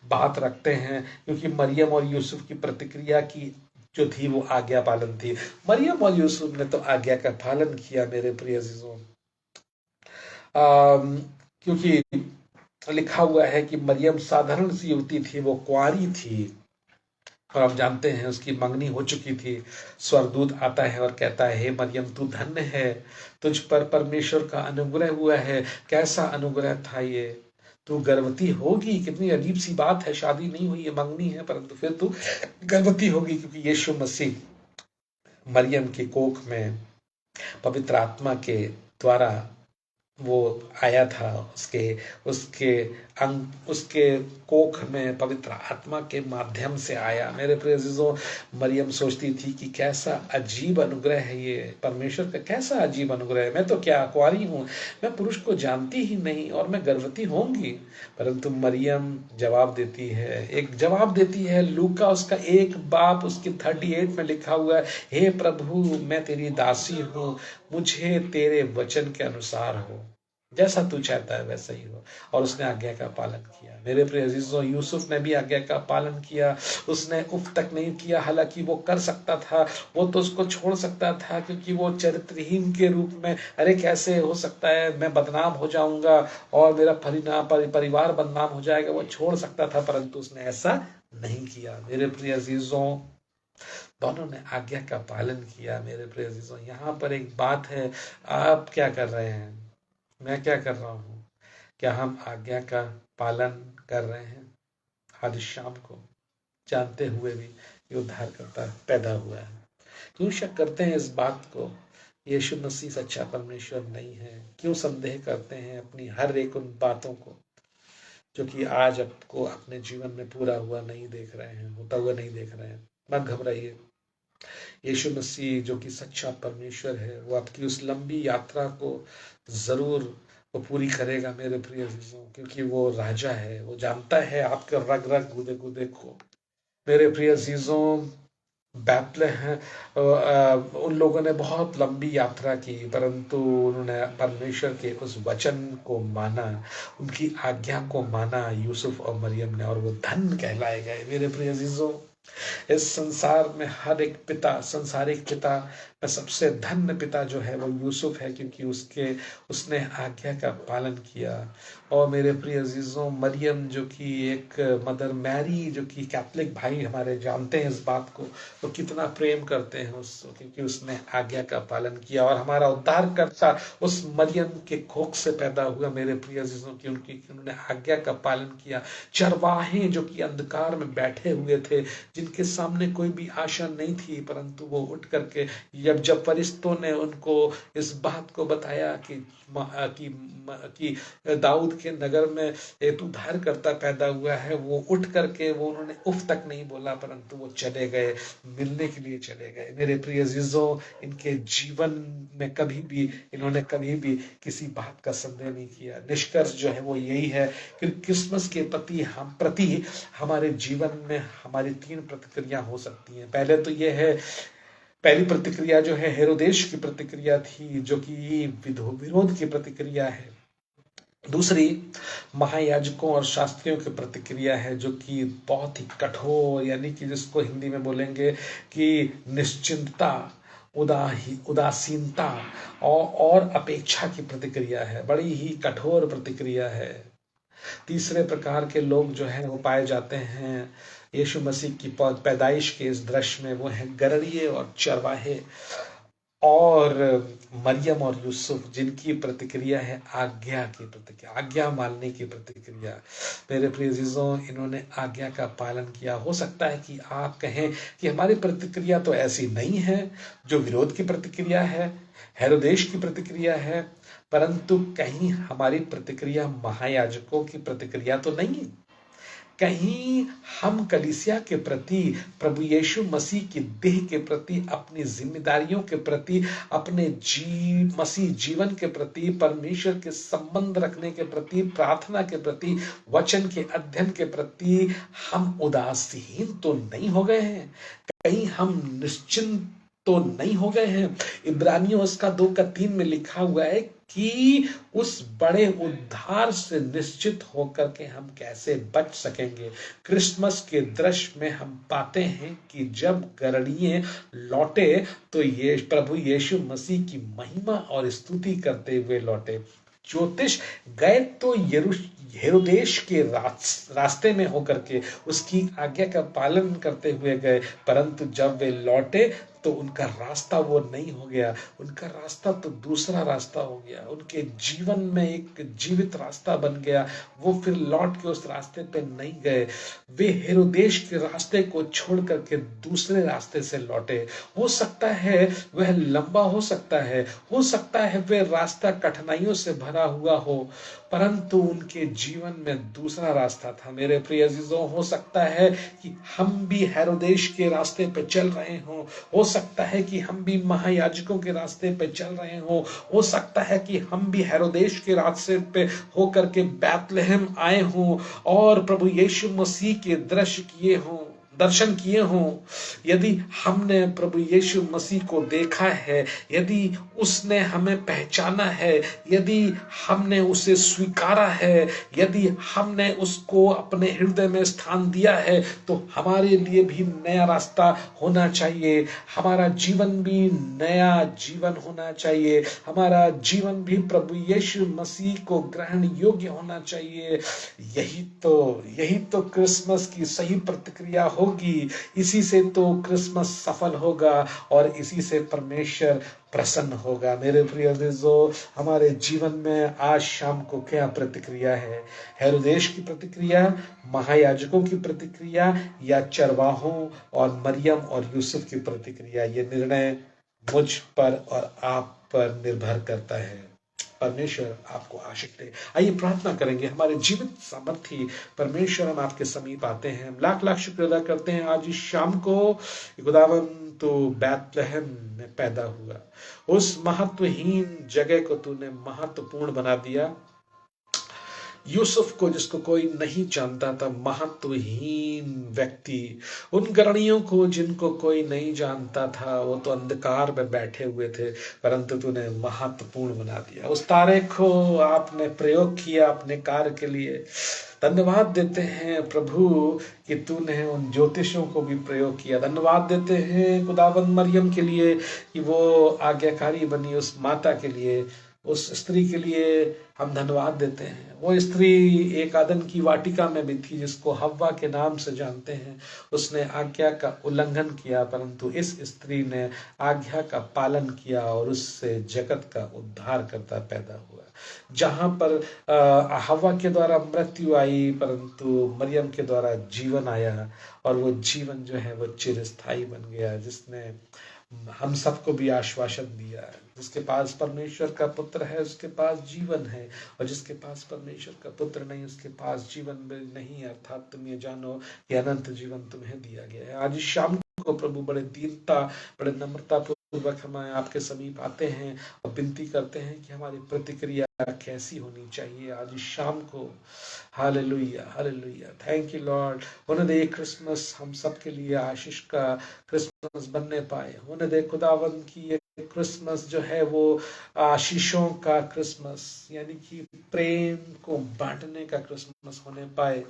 Speaker 1: बात रखते हैं, क्योंकि मरियम और यूसुफ की प्रतिक्रिया की जो थी वो आज्ञा पालन थी। मरियम और यूसुफ ने तो आज्ञा का पालन किया मेरे प्रिय अजीजों, क्योंकि लिखा हुआ है कि मरियम साधारण सी युवती थी, वो कुंवारी थी और आप जानते हैं उसकी मंगनी हो चुकी थी। स्वर्गदूत आता है और कहता है, हे मरियम तू धन्य है, तुझ पर परमेश्वर का अनुग्रह हुआ है। कैसा अनुग्रह था ये, तू गर्भवती होगी। कितनी अजीब सी बात है, शादी नहीं हुई है, मंगनी है, परंतु फिर तू गर्भवती होगी, क्योंकि यीशु मसीह मरियम के कोख में पवित्र आत्मा के द्वारा वो आया था। उसके उसके उसके कोख में पवित्र आत्मा के माध्यम से आया। मेरे प्रिय अजीजों, मरियम सोचती थी कि कैसा अजीब अनुग्रह है ये, परमेश्वर का कैसा अजीब अनुग्रह है। मैं तो क्या कुंवारी हूँ, मैं पुरुष को जानती ही नहीं और मैं गर्भवती होंगी। परंतु मरियम जवाब देती है, एक जवाब देती है। लूका उसका 1 उसके 38 में लिखा हुआ है, हे प्रभु मैं तेरी दासी हूँ, मुझे तेरे वचन के अनुसार हो, जैसा तू चाहता है वैसा ही हो। और उसने आज्ञा का पालन किया। मेरे प्रिय अजीजों, यूसुफ ने भी आज्ञा का पालन किया। उसने उफ तक नहीं किया, हालांकि वो कर सकता था, वो तो उसको छोड़ सकता था, क्योंकि वो चरित्रहीन के रूप में, अरे कैसे हो सकता है, मैं बदनाम हो जाऊंगा और मेरा परिवार बदनाम हो जाएगा, वो छोड़ सकता था, परंतु उसने ऐसा नहीं किया। मेरे प्रिय अजीजों, दोनों ने आज्ञा का पालन किया। मेरे प्रिय अजीजों, यहाँ पर एक बात है, आप क्या कर रहे हैं, मैं क्या कर रहा हूँ, क्या हम आज्ञा का पालन कर रहे हैं? आज शाम को जानते हुए भी ये उद्धारकर्ता पैदा हुआ है, क्यों शक करते हैं इस बात को, यीशु मसीह सच्चा परमेश्वर नहीं है? क्यों संदेह करते हैं अपनी हर एक उन बातों को जो कि आज आपको अपने जीवन में पूरा हुआ नहीं देख रहे हैं, होता हुआ नहीं देख रहे हैं? मत घबराइए। यीशु मसीह जो कि सच्चा परमेश्वर है, वो आपकी उस लंबी यात्रा को जरूर वो पूरी करेगा मेरे प्रिय अजीजों, क्योंकि वो राजा है, वो जानता है आपके रग रग गुदे गुदे को। मेरे प्रिय अजीजों, उन लोगों ने बहुत लंबी यात्रा की, परंतु उन्होंने परमेश्वर के उस वचन को माना, उनकी आज्ञा को माना, यूसुफ और मरियम ने, और वो धन्य कहलाए गए। मेरे प्रिय अजीजों, इस संसार में हर एक पिता, संसारिक पिता में सबसे धन्य पिता जो है वो यूसुफ है, क्योंकि उसने आज्ञा का पालन किया। और मेरे प्रिय अजीजों, मरियम जो कि एक मदर मैरी, जो कि कैथलिक भाई हमारे जानते हैं इस बात को, तो कितना प्रेम करते हैं उसको, क्योंकि उसने आज्ञा का पालन किया। और हमारा उद्धारकर्ता उस मरियम के कोख से पैदा हुआ मेरे प्रिय अजीजों, की उन्होंने आज्ञा का पालन किया। चरवाहे जो कि अंधकार में बैठे हुए थे, जिनके सामने कोई भी आशा नहीं थी, परंतु वो उठ करके जब फरिश्तों ने उनको इस बात को बताया कि दाऊद के नगर में एक उद्धारकर्ता पैदा हुआ है, वो उठ करके वो उन्होंने उफ तक नहीं बोला, परंतु वो चले गए, मिलने के लिए चले गए। मेरे प्रिय अजीजों, इनके जीवन में इन्होंने कभी भी किसी बात का संदेह नहीं किया। निष्कर्ष जो है वो यही है कि क्रिसमस के प्रति हमारे जीवन में हमारी 3 प्रतिक्रिया हो सकती हैं। पहले तो ये है, पहली प्रतिक्रिया जो है हेरोदेश की प्रतिक्रिया थी, जो कि विरोध की प्रतिक्रिया है। दूसरी महायाजकों और शास्त्रियों की प्रतिक्रिया है, जो कि बहुत ही कठोर, यानी कि जिसको हिंदी में बोलेंगे कि निश्चिंतता, उदासीनता और अपेक्षा की प्रतिक्रिया है। बड़ी ही कठोर प्रतिक्रिया है। तीसरे प्रकार के लोग जो है वो पाए जाते हैं यीशु मसीह की पैदाइश के इस दृश्य में, वो हैं गदरिये और चरवाहे और मरियम और यूसुफ, जिनकी प्रतिक्रिया है आज्ञा की प्रतिक्रिया, आज्ञा मानने की प्रतिक्रिया। मेरे प्रिय अजीजों, इन्होंने आज्ञा का पालन किया। हो सकता है कि आप कहें कि हमारी प्रतिक्रिया तो ऐसी नहीं है जो विरोध की प्रतिक्रिया है, हेरोदेश की प्रतिक्रिया है, परंतु कहीं हमारी प्रतिक्रिया महायाजकों की प्रतिक्रिया तो नहीं है। कहीं हम कलीसिया के प्रति, प्रभु यीशु मसीह की देह के प्रति, अपनी जिम्मेदारियों के प्रति, अपने मसीह जीवन के प्रति, परमेश्वर के संबंध रखने के प्रति, प्रार्थना के प्रति, वचन के अध्ययन के प्रति हम उदासीन तो नहीं हो गए हैं? कहीं हम निश्चिंत तो नहीं हो गए हैं? इब्रानियों उसका 2:3 में लिखा हुआ है कि उस बड़े उद्धार से निश्चित होकर के हम कैसे बच सकेंगे। क्रिसमस के दृश्य में हम पाते हैं कि जब गदरिये लौटे तो ये प्रभु यीशु मसीह की महिमा और स्तुति करते हुए लौटे। ज्योतिष गए तो हेरोदेश के रास्ते में होकर के उसकी आज्ञा का पालन करते हुए गए, परंतु जब वे लौटे तो उनका रास्ता वो नहीं हो गया, उनका रास्ता तो दूसरा रास्ता हो गया। उनके जीवन में एक जीवित रास्ता बन गया। वो फिर लौट के उस रास्ते पे नहीं गए, वे हेरोदेश के रास्ते को छोड़ करके दूसरे रास्ते से लौटे। हो सकता है वह लंबा हो सकता है वह रास्ता कठिनाइयों से भरा हुआ हो, परंतु उनके जीवन में दूसरा रास्ता था। मेरे प्रिय अजीजों, हो सकता है कि हम भी हेरोदेश के रास्ते पे चल रहे हों, हो सकता है कि हम भी महायाजकों के रास्ते पे चल रहे हों, हो सकता है कि हम भी हेरोदेश के रास्ते पे होकर के बैतलहम आए हों और प्रभु यीशु मसीह के दर्शन किए हों। यदि हमने प्रभु यीशु मसीह को देखा है, यदि उसने हमें पहचाना है, यदि हमने उसे स्वीकारा है, यदि हमने उसको अपने हृदय में स्थान दिया है, तो हमारे लिए भी नया रास्ता होना चाहिए। हमारा जीवन भी नया जीवन होना चाहिए। हमारा जीवन भी प्रभु यीशु मसीह को ग्रहण योग्य होना चाहिए। यही तो क्रिसमस की सही प्रतिक्रिया होगी। इसी से तो क्रिसमस सफल होगा और इसी से परमेश्वर प्रसन्न होगा। मेरे प्रिय अजीजों, हमारे जीवन में आज शाम को क्या प्रतिक्रिया है? हेरोदेश की प्रतिक्रिया, महायाजकों की प्रतिक्रिया, या चरवाहों और मरियम और यूसुफ की प्रतिक्रिया? ये निर्णय मुझ पर और आप पर निर्भर करता है। परमेश्वर आपको आशीष दे। आइए प्रार्थना करेंगे। हमारे जीवित सामर्थी परमेश्वर, हम आपके समीप आते हैं, लाख लाख शुक्र अदा करते हैं आज इस शाम को खुदावन तो बैतलहम में पैदा हुआ। उस महत्वहीन जगह को तूने महत्वपूर्ण बना दिया। यूसुफ को, जिसको कोई नहीं जानता था, महत्वहीन व्यक्ति, उन गरणियों को जिनको कोई नहीं जानता था, वो तो अंधकार में बैठे हुए थे, परंतु तूने महत्वपूर्ण बना दिया। उस तारे को आपने प्रयोग किया अपने कार्य के लिए। धन्यवाद देते हैं प्रभु कि तूने उन ज्योतिषों को भी प्रयोग किया। धन्यवाद देते हैं खुदावंद मरियम के लिए कि वो आज्ञाकारी बनी, उस माता के लिए, उस स्त्री के लिए हम धन्यवाद देते हैं। वो स्त्री एक आदन की वाटिका में भी थी जिसको हव्वा के नाम से जानते हैं। उसने आज्ञा का उल्लंघन किया, परंतु इस स्त्री ने आज्ञा का पालन किया और उससे जगत का उद्धार करता पैदा हुआ। जहां पर हव्वा के द्वारा मृत्यु आई, परंतु मरियम के द्वारा जीवन आया, और वो जीवन जो है वो चिरस्थायी बन गया, जिसने हम सबको भी आश्वासन दिया। जिसके पास परमेश्वर का पुत्र है उसके पास जीवन है, और जिसके पास परमेश्वर का पुत्र नहीं उसके पास जीवन नहीं, अर्थात तुम ये जानो कि अनंत जीवन तुम्हें दिया गया है। आज शाम को प्रभु बड़े दीनता, बड़े नम्रता पूर्वक हम आपके समीप आते हैं और विनती करते हैं कि हमारी प्रतिक्रिया कैसी होनी चाहिए आज शाम को। Hallelujah, hallelujah, thank you Lord. होने दे क्रिसमस हम सब के लिए आशीष का क्रिसमस बनने पाए। होने दे खुदावंद की ये क्रिसमस जो है वो आशीषों का क्रिसमस, यानी कि प्रेम को बांटने का क्रिसमस होने पाए,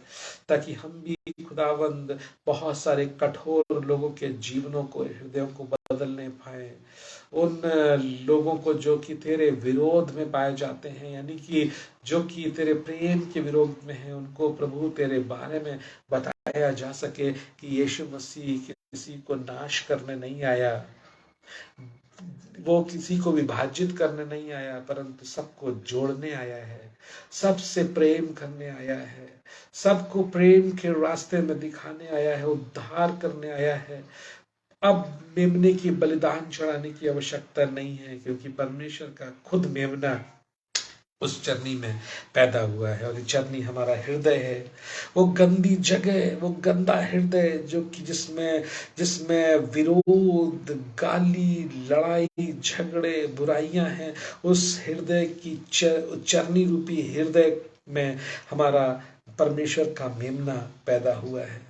Speaker 1: ताकि हम भी खुदावंद बहुत सारे कठोर लोगों के जीवनों को, हृदयों को बदलने पाए। उन लोगों को जो कि तेरे विरोध में पाए जाते हैं, यानी कि जो कि तेरे प्रेम के विरोध में है, उनको प्रभु तेरे बारे में बताया जा सके कि यीशु मसीह किसी को नाश करने नहीं आया, वो किसी को विभाजित करने नहीं आया, परंतु सबको जोड़ने आया है, सबसे प्रेम करने आया है, सबको प्रेम के रास्ते में दिखाने आया है, उद्धार करने आया है। अब मेमने की बलिदान चढ़ाने की आवश्यकता नहीं है, क्योंकि परमेश्वर का खुद मेमना उस चरनी में पैदा हुआ है, और ये चरनी हमारा हृदय है। वो गंदी जगह, वो गंदा हृदय जो कि जिसमें विरोध, गाली, लड़ाई, झगड़े, बुराइयां हैं, उस हृदय की चरनी रूपी हृदय में हमारा परमेश्वर का मेमना पैदा हुआ है।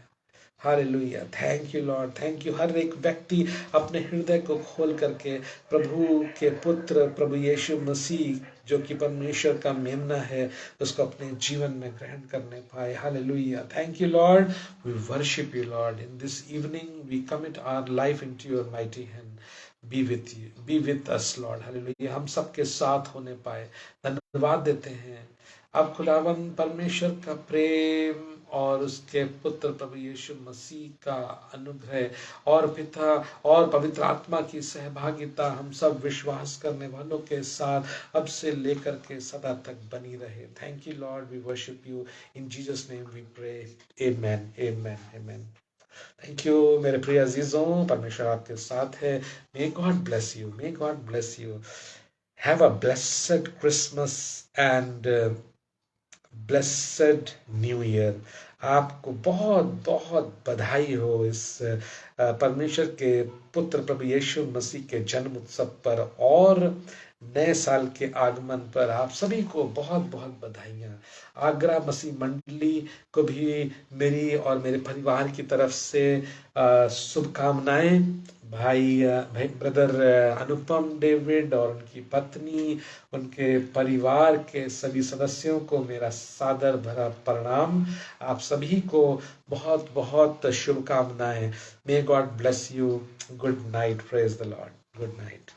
Speaker 1: Hallelujah, thank you lord, thank you. हर एक व्यक्ति अपने हृदय को खोल करके प्रभु के पुत्र प्रभु यीशु मसीह जो कि परमेश्वर का मेमना है उसको अपने जीवन में ग्रहण करने पाए। Hallelujah, thank you Lord, we worship you Lord. In this evening we commit our life into your mighty hand. Be with you, be with us Lord. Hallelujah, हम सबके साथ होने पाए, धन्यवाद देते हैं। अब खुदावंद परमेश्वर का प्रेम और उसके पुत्र प्रभु यीशु मसीह का अनुग्रह और पिता और पवित्र आत्मा की सहभागिता हम सब विश्वास करने वालों के साथ अब से लेकर के सदा तक बनी रहे। Thank you Lord, we worship you, in Jesus name we pray, amen, amen, amen. Thank you मेरे प्रिय अजीजों, परमेश्वर आपके साथ है। May God bless you, may God bless you. Have a blessed Christmas and blessed new year. आपको बहुत बहुत बधाई हो इस परमेश्वर के पुत्र प्रभु यीशु मसीह के जन्म उत्सव पर और नए साल के आगमन पर। आप सभी को बहुत बहुत बधाइयाँ। आगरा मसीह मंडली को भी मेरी और मेरे परिवार की तरफ से शुभकामनाएं। भाई ब्रदर अनुपम डेविड और उनकी पत्नी, उनके परिवार के सभी सदस्यों को मेरा सादर भरा प्रणाम। आप सभी को बहुत बहुत शुभकामनाएं। मे God bless you. Good night, praise the Lord. Good night.